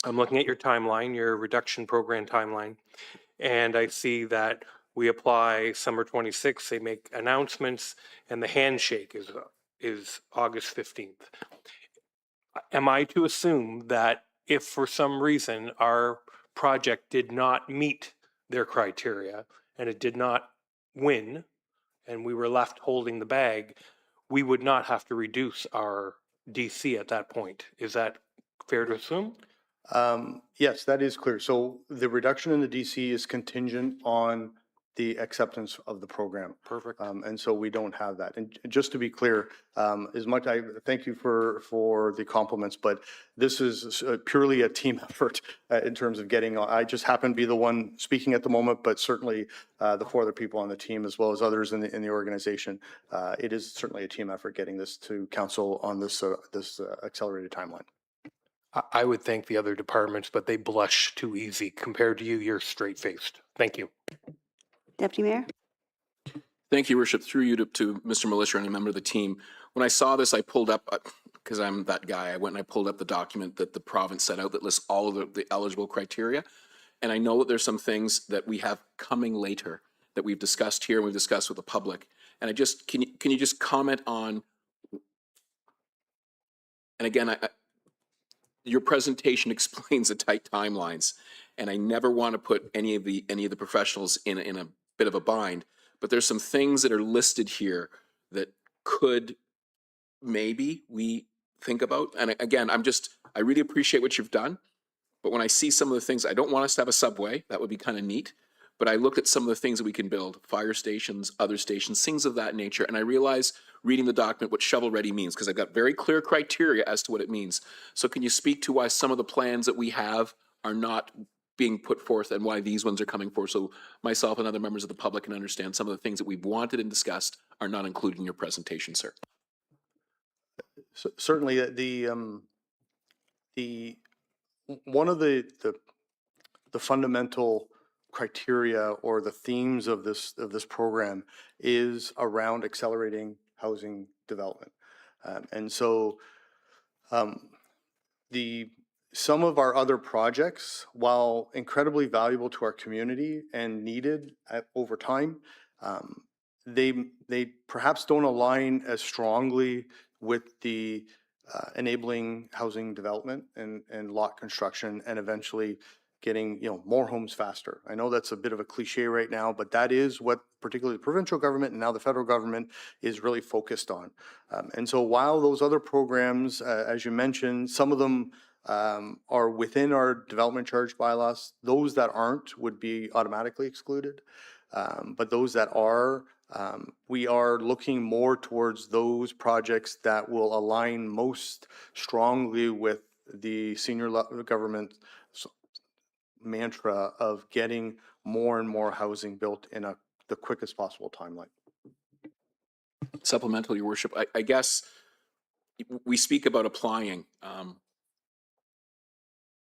I'm looking at your timeline, your reduction program timeline, and I see that we apply summer 26, they make announcements, and the handshake is August 15th. Am I to assume that if for some reason our project did not meet their criteria and it did not win and we were left holding the bag, we would not have to reduce our DC at that point? Is that fair to assume? Yes, that is clear. So the reduction in the DC is contingent on the acceptance of the program. Perfect. And so we don't have that. And just to be clear, as much I thank you for the compliments, but this is purely a team effort in terms of getting. I just happen to be the one speaking at the moment, but certainly the four other people on the team, as well as others in the organization, it is certainly a team effort getting this to council on this accelerated timeline. I would thank the other departments, but they blush too easy compared to you. You're straight-faced. Thank you. Deputy Mayor? Thank you, Worship. Through you to Mr. Militia and a member of the team. When I saw this, I pulled up, because I'm that guy, I went and I pulled up the document that the province set out that lists all of the eligible criteria. And I know that there's some things that we have coming later that we've discussed here and we've discussed with the public. And I just, can you just comment on, and again, your presentation explains the tight timelines, and I never want to put any of the professionals in a bit of a bind, but there's some things that are listed here that could maybe we think about. And again, I really appreciate what you've done, but when I see some of the things, I don't want us to have a subway. That would be kind of neat. but I looked at some of the things that we can build, fire stations, other stations, things of that nature, and I realized reading the document what shovel-ready means, because I've got very clear criteria as to what it means. So can you speak to why some of the plans that we have are not being put forth and why these ones are coming forth? So myself and other members of the public can understand some of the things that we've wanted and discussed are not included in your presentation, sir. Certainly, one of the fundamental criteria or the themes of this program is around accelerating housing development. And so some of our other projects, while incredibly valuable to our community and needed over time, they perhaps don't align as strongly with the enabling housing development and lot construction and eventually getting, more homes faster. I know that's a bit of a cliche right now, but that is what particularly the provincial government and now the federal government is really focused on. And so while those other programs, as you mentioned, some of them are within our development charge bylaws, those that aren't would be automatically excluded. But those that are, we are looking more towards those projects that will align most strongly with the senior government mantra of getting more and more housing built in the quickest possible timeline. Supplemental, Your Worship, I guess we speak about applying.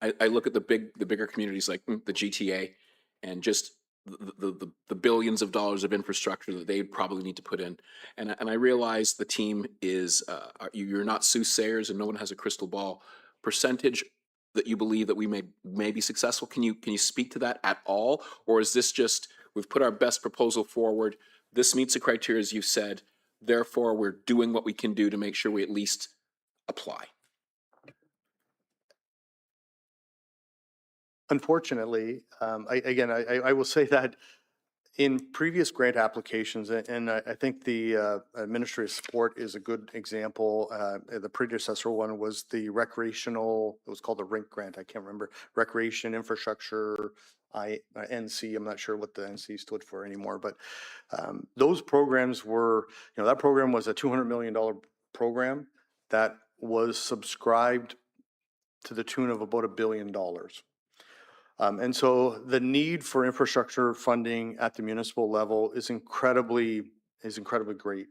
I look at the bigger communities like the GTA and just the billions of dollars of infrastructure that they probably need to put in. And I realize the team is, you're not soothsayers and no one has a crystal ball. Percentage that you believe that we may be successful, can you speak to that at all? Or is this just, we've put our best proposal forward, this meets the criteria as you said, therefore we're doing what we can do to make sure we at least apply? Unfortunately, I will say that in previous grant applications, and I think the administrative support is a good example. The predecessor one was the recreational, it was called the RINC grant, I can't remember, Recreation Infrastructure, NC, I'm not sure what the NC stood for anymore, but those programs were, that program was a $200 million program that was subscribed to the tune of about $1 billion. And so the need for infrastructure funding at the municipal level is incredibly great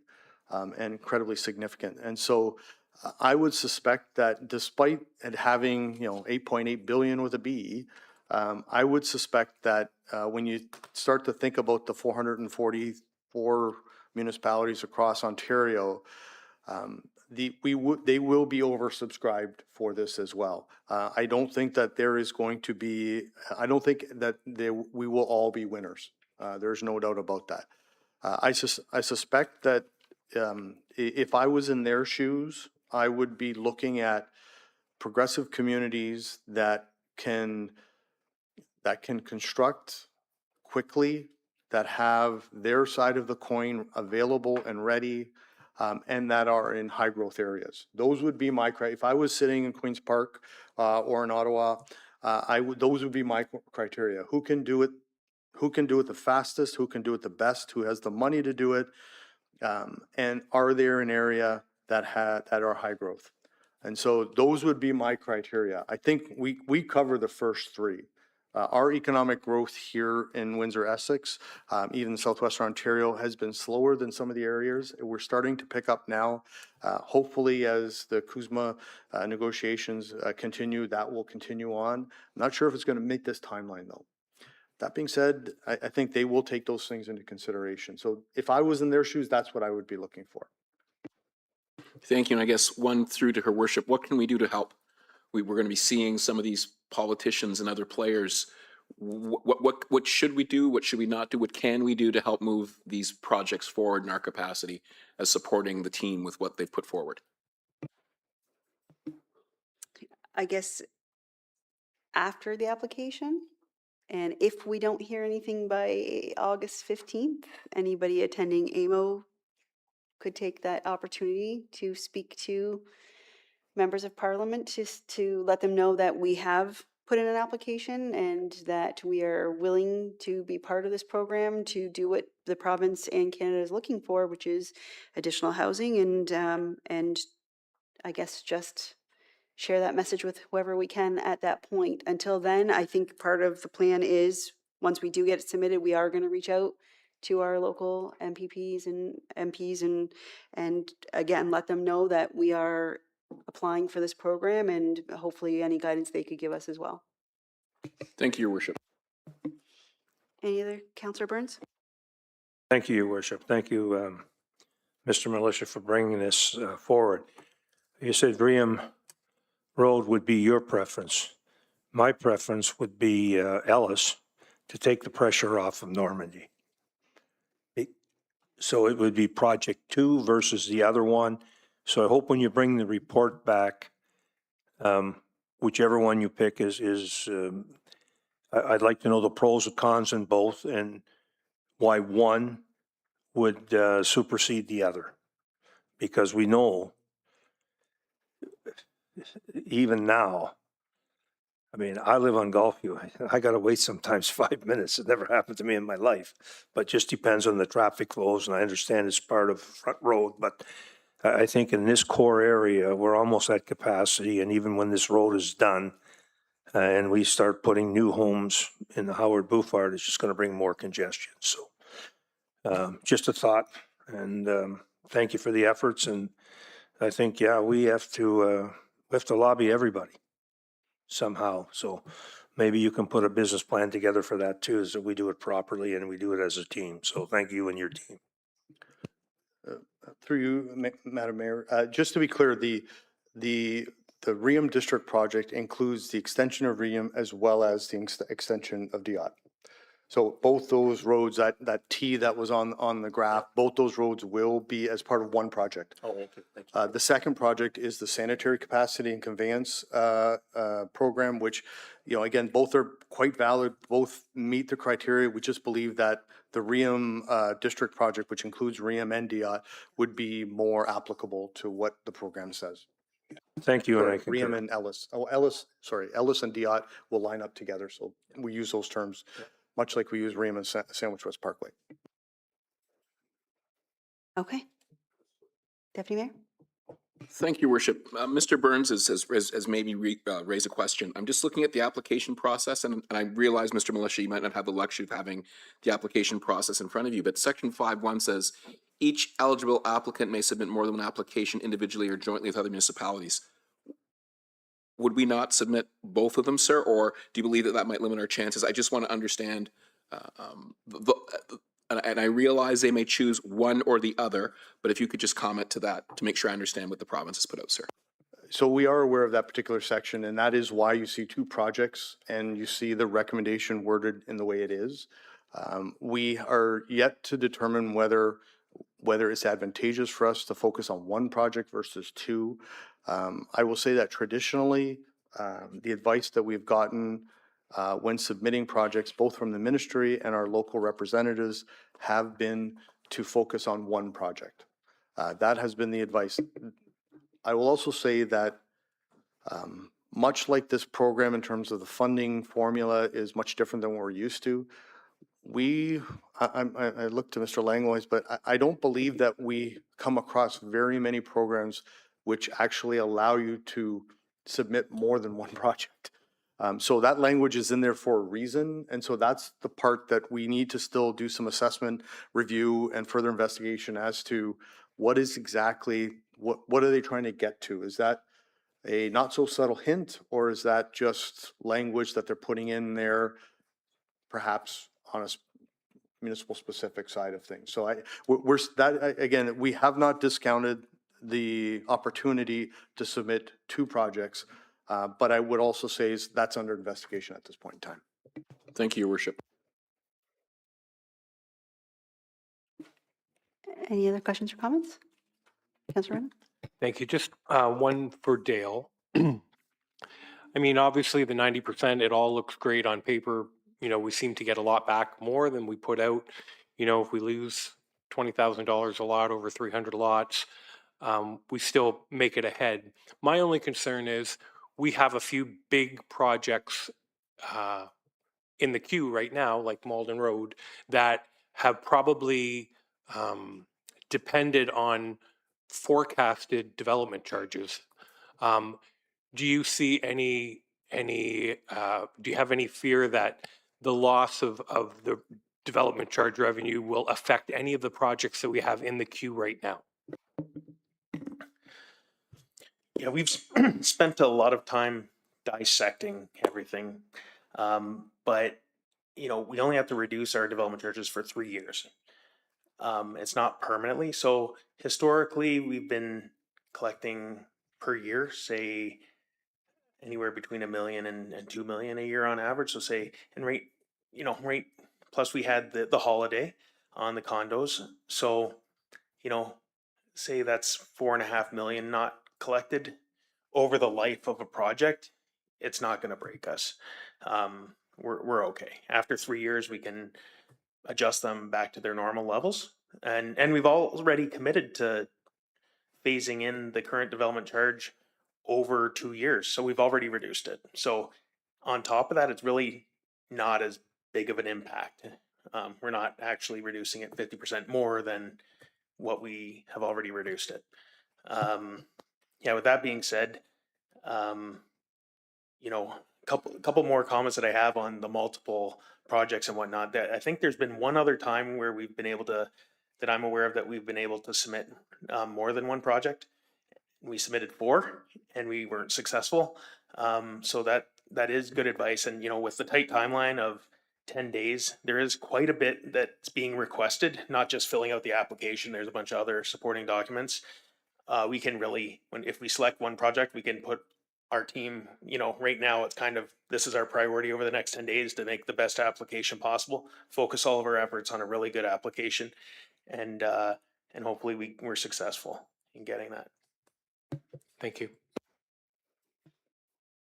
and incredibly significant. And so I would suspect that despite it having, $8.8 billion with a B, I would suspect that when you start to think about the 444 municipalities across Ontario, they will be oversubscribed for this as well. I don't think that there is going to be, I don't think that we will all be winners. There's no doubt about that. I suspect that if I was in their shoes, I would be looking at progressive communities that can construct quickly, that have their side of the coin available and ready, and that are in high growth areas. Those would be my criteria. If I was sitting in Queen's Park or in Ottawa, those would be my criteria. Who can do it? Who can do it the fastest? Who can do it the best? Who has the money to do it? And are there an area that are high growth? And so those would be my criteria. I think we cover the first three. Our economic growth here in Windsor-Essex, even Southwestern Ontario, has been slower than some of the areas. We're starting to pick up now. Hopefully, as the CUSMA negotiations continue, that will continue on. I'm not sure if it's going to make this timeline, though. That being said, I think they will take those things into consideration. So if I was in their shoes, that's what I would be looking for. Thank you. And I guess one through to Her Worship, what can we do to help? We're going to be seeing some of these politicians and other players. What should we do? What should we not do? What can we do to help move these projects forward in our capacity as supporting the team with what they've put forward? I guess after the application, and if we don't hear anything by August 15th, anybody attending AMO could take that opportunity to speak to members of parliament, just to let them know that we have put in an application and that we are willing to be part of this program to do what the province and Canada is looking for, which is additional housing and I guess just share that message with whoever we can at that point. Until then, I think part of the plan is, once we do get it submitted, we are going to reach out to our local MPPs and MPs and again, let them know that we are applying for this program and hopefully any guidance they could give us as well. Thank you, Your Worship. Any other, Councillor Burns? Thank you, Your Worship. Thank you, Mr. Militia, for bringing this forward. You said Ream Road would be your preference. My preference would be Ellis to take the pressure off of Normandy. So it would be project 2 versus the other one. So I hope when you bring the report back, whichever one you pick I'd like to know the pros and cons in both and why one would supersede the other. Because we know, even now, I mean, I live on Gulfview. I got to wait sometimes 5 minutes. It never happened to me in my life, but just depends on the traffic flows. And I understand it's part of Front Road, but I think in this core area, we're almost at capacity. And even when this road is done and we start putting new homes in the Howard Bouffard, it's just going to bring more congestion. So just a thought, and thank you for the efforts. And I think, yeah, we have to lobby everybody somehow. So maybe you can put a business plan together for that too, is that we do it properly and we do it as a team. So thank you and your team. Through you, Madam Mayor, just to be clear, the Ream District project includes the extension of Ream as well as the extension of Diot. So both those roads, that T that was on the graph, both those roads will be as part of one project. Oh, okay. Thank you. The second project is the sanitary capacity and conveyance program, which, you know, again, both are quite valid, both meet the criteria. We just believe that the Ream district project, which includes Ream and Diot, would be more applicable to what the program says. Thank you. And I Ream concur. and Ellis. Oh, Ellis and Diot will line up together. So we use those terms, much like we use Ream and Sandwich West Parkway. Okay. Deputy Mayor? Thank you, Worship. Mr. Burns has maybe raised a question. I'm just looking at the application process, and I realize, Mr. Militia, you might not have the luxury of having the application process in front of you, but Section 5.1 says, each eligible applicant may submit more than one application individually or jointly with other municipalities. Would we not submit both of them, sir, or do you believe that that might limit our chances? I just want to understand, and I realize they may choose one or the other, but if you could just comment to that to make sure I understand what the province has put out, sir. So we are aware of that particular section, and that is why you see two projects and you see the recommendation worded in the way it is. We are yet to determine whether it's advantageous for us to focus on one project versus two. I will say that traditionally, the advice that we've gotten when submitting projects, both from the ministry and our local representatives, have been to focus on one project. That has been the advice. I will also say that much like this program in terms of the funding formula is much different than what we're used to. I look to Mr. Langlois, but I don't believe that we come across very many programs which actually allow you to submit more than one project. So that language is in there for a reason. And so that's the part that we need to still do some assessment, review, and further investigation as to what is exactly, what are they trying to get to? Is that a not so subtle hint, or is that just language that they're putting in there, perhaps on a municipal specific side of things? So again, we have not discounted the opportunity to submit two projects, but I would also say that's under investigation at this point in time. Thank you, Your Worship. Any other questions or comments? Councillor Renner? Thank you. Just one for Dale. I mean, obviously the 90%, it all looks great on paper. You know, we seem to get a lot back more than we put out. You know, if we lose $20,000 a lot over 300 lots, we still make it ahead. My only concern is we have a few big projects in the queue right now, like Malden Road, that have probably depended on forecasted development charges. Do you see do you have any fear that the loss of the development charge revenue will affect any of the projects that we have in the queue right now? Yeah, we've spent a lot of time dissecting everything. But, you know, we only have to reduce our development charges for 3 years. It's not permanently. So historically, we've been collecting per year, say anywhere between $1 million and $2 million a year on average. So say, and rate, plus we had the holiday on the condos. So, say that's $4.5 million not collected over the life of a project. It's not going to break us. We're okay. After 3 years, we can adjust them back to their normal levels. And we've already committed to phasing in the current development charge over 2 years. So we've already reduced it. So on top of that, it's really not as big of an impact. We're not actually reducing it 50% more than what we have already reduced it. With that being said, couple more comments that I have on the multiple projects and whatnot. That I think there's been one other time where we've been able to, that I'm aware of, that we've been able to submit more than one project. We submitted 4 and we weren't successful. So that is good advice. And with the tight timeline of 10 days, there is quite a bit that's being requested, not just filling out the application. There's a bunch of other supporting documents. We can really, if we select one project, we can put our team, right now it's kind of, this is our priority over the next 10 days to make the best application possible, focus all of our efforts on a really good application, and hopefully we're successful in getting that. Thank you.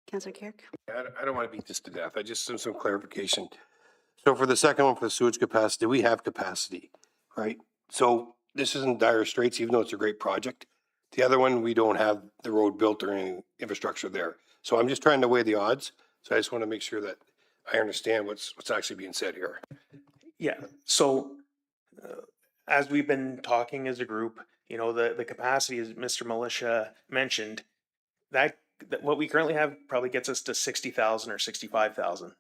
Councillor Carrick? I don't want to beat this to death. I just some clarification. So for the second one, for the sewage capacity, we have capacity, right? So this isn't dire straits, even though it's a great project. The other one, we don't have the road built or any infrastructure there. So I'm just trying to weigh the odds. So I just want to make sure that I understand what's actually being said here. Yeah. So as we've been talking as a group, the capacity, as Mr. Militia mentioned, that what we currently have probably gets us to 60,000 or 65,000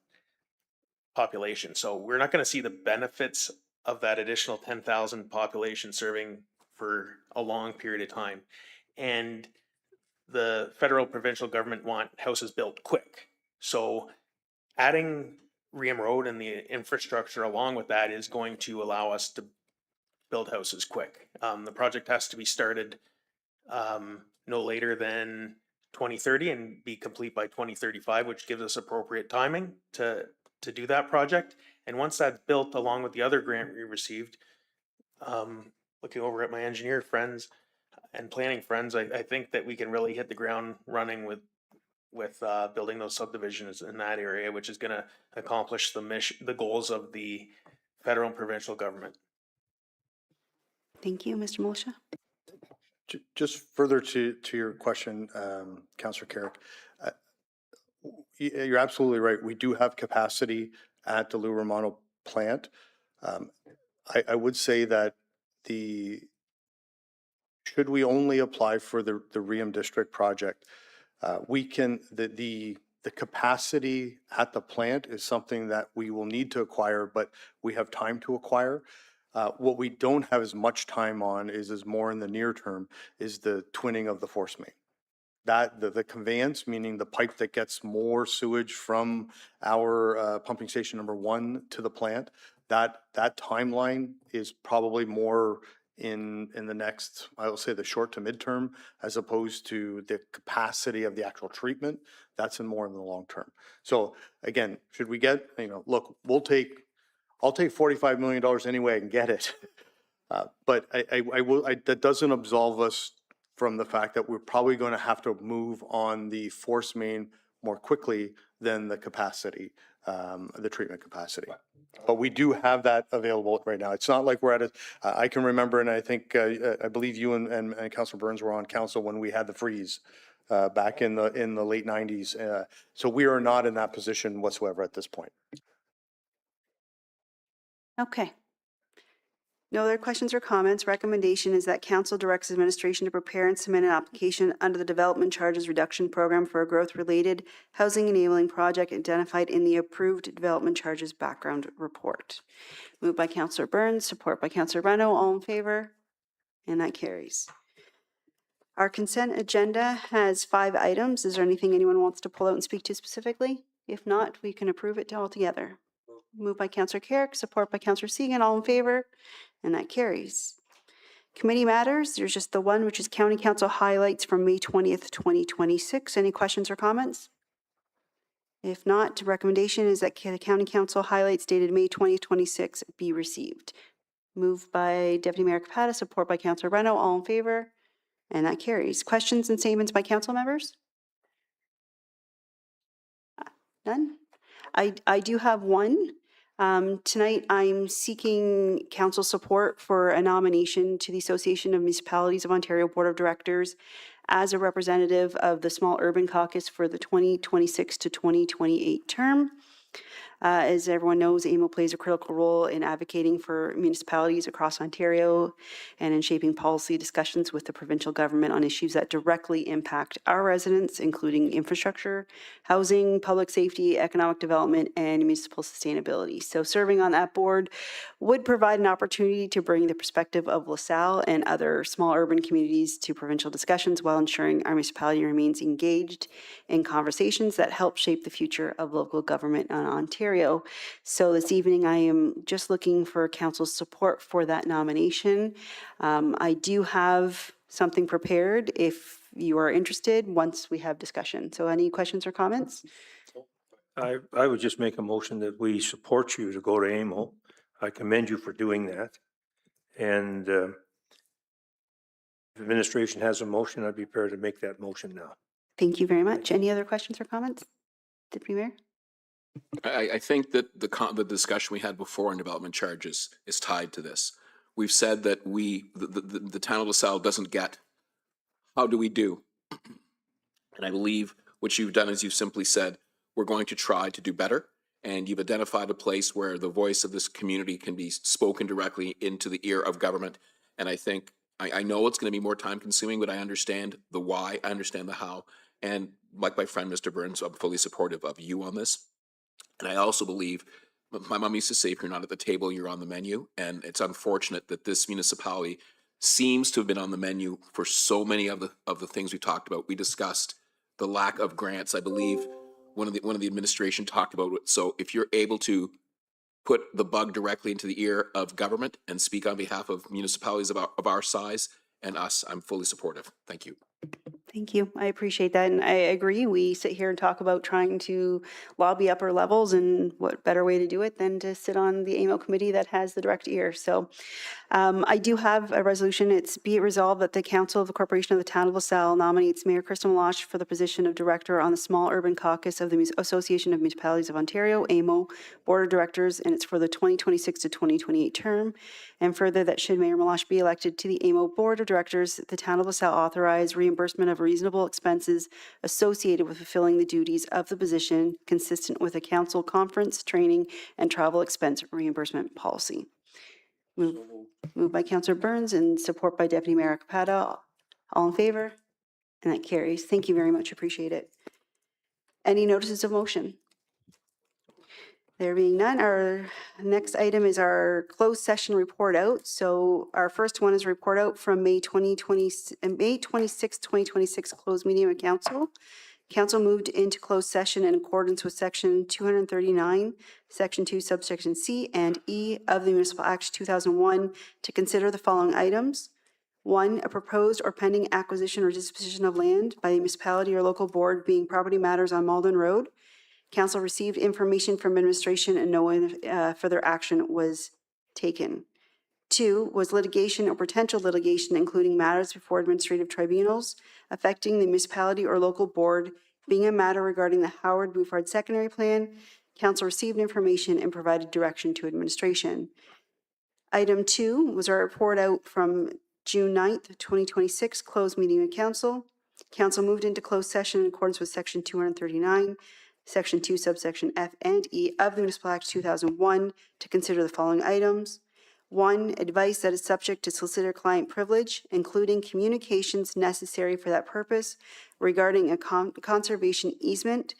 population. So we're not going to see the benefits of that additional 10,000 population serving for a long period of time. And the federal provincial government want houses built quick. So adding Ream Road and the infrastructure along with that is going to allow us to build houses quick. The project has to be started no later than 2030 and be complete by 2035, which gives us appropriate timing to do that project. And once that's built, along with the other grant we received, looking over at my engineer friends and planning friends, I think that we can really hit the ground running with building those subdivisions in that area, which is going to accomplish the goals of the federal and provincial government. Thank you. Mr. Militia? Just further to your question, Councillor Carrick, you're absolutely right. We do have capacity at the Lou Romano plant. I would say that should we only apply for the Ream District project, we can, the capacity at the plant is something that we will need to acquire, but we have time to acquire. What we don't have as much time on is more in the near term, is the twinning of the force main. That the conveyance, meaning the pipe that gets more sewage from our pumping station number 1 to the plant, that timeline is probably more in the next, I will say, the short to midterm, as opposed to the capacity of the actual treatment. That's more in the long term. So again, should we get, look, I'll take $45 million anyway and get it. But that doesn't absolve us from the fact that we're probably going to have to move on the force main more quickly than the capacity, the treatment capacity. But we do have that available right now. It's not like we're at it. I can remember, and I think, I believe you and Councilor Burns were on council when we had the freeze back in the late 90s. So we are not in that position whatsoever at this point. Okay. No other questions or comments. Recommendation is that council directs administration to prepare and submit an application under the Development Charges Reduction Program for a growth-related housing enabling project identified in the approved development charges background report. Moved by Councillor Burns, support by Councillor Reno. All in favor? And that carries. Our consent agenda has 5 items. Is there anything anyone wants to pull out and speak to specifically? If not, we can approve it all together. Moved by Councillor Carrick, support by Councillor Segan. All in favor? And that carries. Committee matters, there's just the one, which is County Council highlights from May 20th, 2026. Any questions or comments? If not, the recommendation is that the County Council highlights dated May 20th, 26 be received. Moved by Deputy Mayor Capata, support by Councillor Reno. All in favor? And that carries. Questions and statements by council members? None? I do have one. Tonight, I'm seeking council support for a nomination to the Association of Municipalities of Ontario Board of Directors as a representative of the Small Urban Caucus for the 2026 to 2028 term. As everyone knows, AMO plays a critical role in advocating for municipalities across Ontario and in shaping policy discussions with the provincial government on issues that directly impact our residents, including infrastructure, housing, public safety, economic development, and municipal sustainability. So serving on that board would provide an opportunity to bring the perspective of LaSalle and other small urban communities to provincial discussions while ensuring our municipality remains engaged in conversations that help shape the future of local government in Ontario. So this evening, I am just looking for council's support for that nomination. I do have something prepared if you are interested once we have discussion. So any questions or comments? I would just make a motion that we support you to go to AMO. I commend you for doing that. And if administration has a motion, I'd be prepared to make that motion now. Thank you very much. Any other questions or comments? Deputy Mayor? I think that the discussion we had before on development charges is tied to this. We've said that the town of LaSalle doesn't get, how do we do? And I believe what you've done is you've simply said, we're going to try to do better. And you've identified a place where the voice of this community can be spoken directly into the ear of government. And I think, I know it's going to be more time consuming, but I understand the why, I understand the how. And like my friend, Mr. Burns, I'm fully supportive of you on this. And I also believe, my mom used to say, if you're not at the table, you're on the menu. And it's unfortunate that this municipality seems to have been on the menu for so many of the things we talked about. We discussed the lack of grants. I believe one of the administration talked about it. So if you're able to put the bug directly into the ear of government and speak on behalf of municipalities of our size and us, I'm fully supportive. Thank you. Thank you. I appreciate that. And I agree. We sit here and talk about trying to lobby upper levels, and what better way to do it than to sit on the AMO committee that has the direct ear. So I do have a resolution. It's be it resolved that the Council of the Corporation of the Town of LaSalle nominates Mayor Krista Meloche for the position of Director on the Small Urban Caucus of the Association of Municipalities of Ontario, AMO, Board of Directors, and it's for the 2026 to 2028 term. And further, that should Mayor Meloche be elected to the AMO Board of Directors, the Town of LaSalle authorize reimbursement of reasonable expenses associated with fulfilling the duties of the position consistent with a council conference, training, and travel expense reimbursement policy. Moved by Councillor Burns and support by Deputy Mayor Capata. All in favor? And that carries. Thank you very much. Appreciate it. Any notices of motion? There being none, our next item is our closed session report out. So our first one is a report out from May 26, 2026 closed meeting of council. Council moved into closed session in accordance with section 239, section 2, subsection C and E of the Municipal Act 2001 to consider the following items. 1, a proposed or pending acquisition or disposition of land by the municipality or local board being property matters on Malden Road. Council received information from administration and no further action was taken. 2 was litigation or potential litigation, including matters before administrative tribunals affecting the municipality or local board, being a matter regarding the Howard Bouffard Secondary Plan. Council received information and provided direction to administration. Item 2 was our report out from June 9th, 2026, closed meeting of council. Council moved into closed session in accordance with Section 239, Section 2, subsection F and E of the Municipal Act 2001 to consider the following items. 1, advice that is subject to solicitor-client privilege, including communications necessary for that purpose regarding a conservation easement.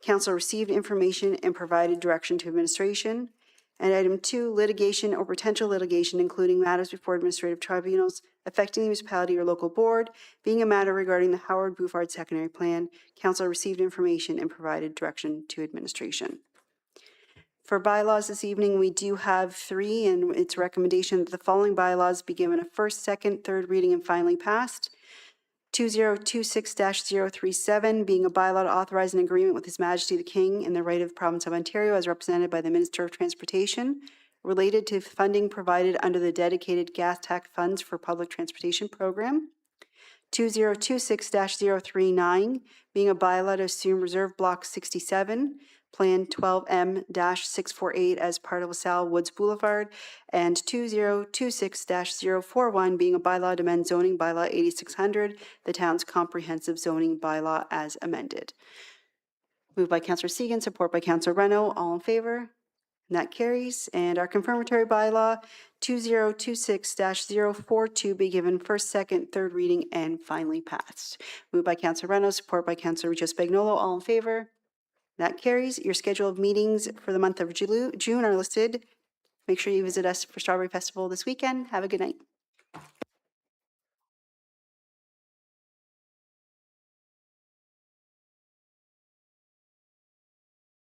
Council received information and provided direction to administration. And item 2, litigation or potential litigation, including matters before administrative tribunals affecting the municipality or local board, being a matter regarding the Howard Bouffard Secondary Plan. Council received information and provided direction to administration. For bylaws this evening, we do have 3, and it's recommendation that the following bylaws be given a first, second, third reading and finally passed. 2026-037, being a bylaw to authorize an agreement with His Majesty the King in the right of the Province of Ontario as represented by the Minister of Transportation related to funding provided under the dedicated gas tax funds for public transportation program. 2026-039, being a bylaw to assume Reserve Block 67, Plan 12M-648 as part of LaSalle Woods Boulevard, and 2026-041 being a bylaw to amend zoning bylaw 8600, the town's comprehensive zoning bylaw as amended. Moved by Councillor Segan, support by Councillor Reno. All in favor? And that carries. And our confirmatory bylaw 2026-042 be given first, second, third reading and finally passed. Moved by Councillor Reno, support by Councillor Riccio Spagnolo. All in favor? That carries. Your schedule of meetings for the month of June are listed. Make sure you visit us for Strawberry Festival this weekend. Have a good night.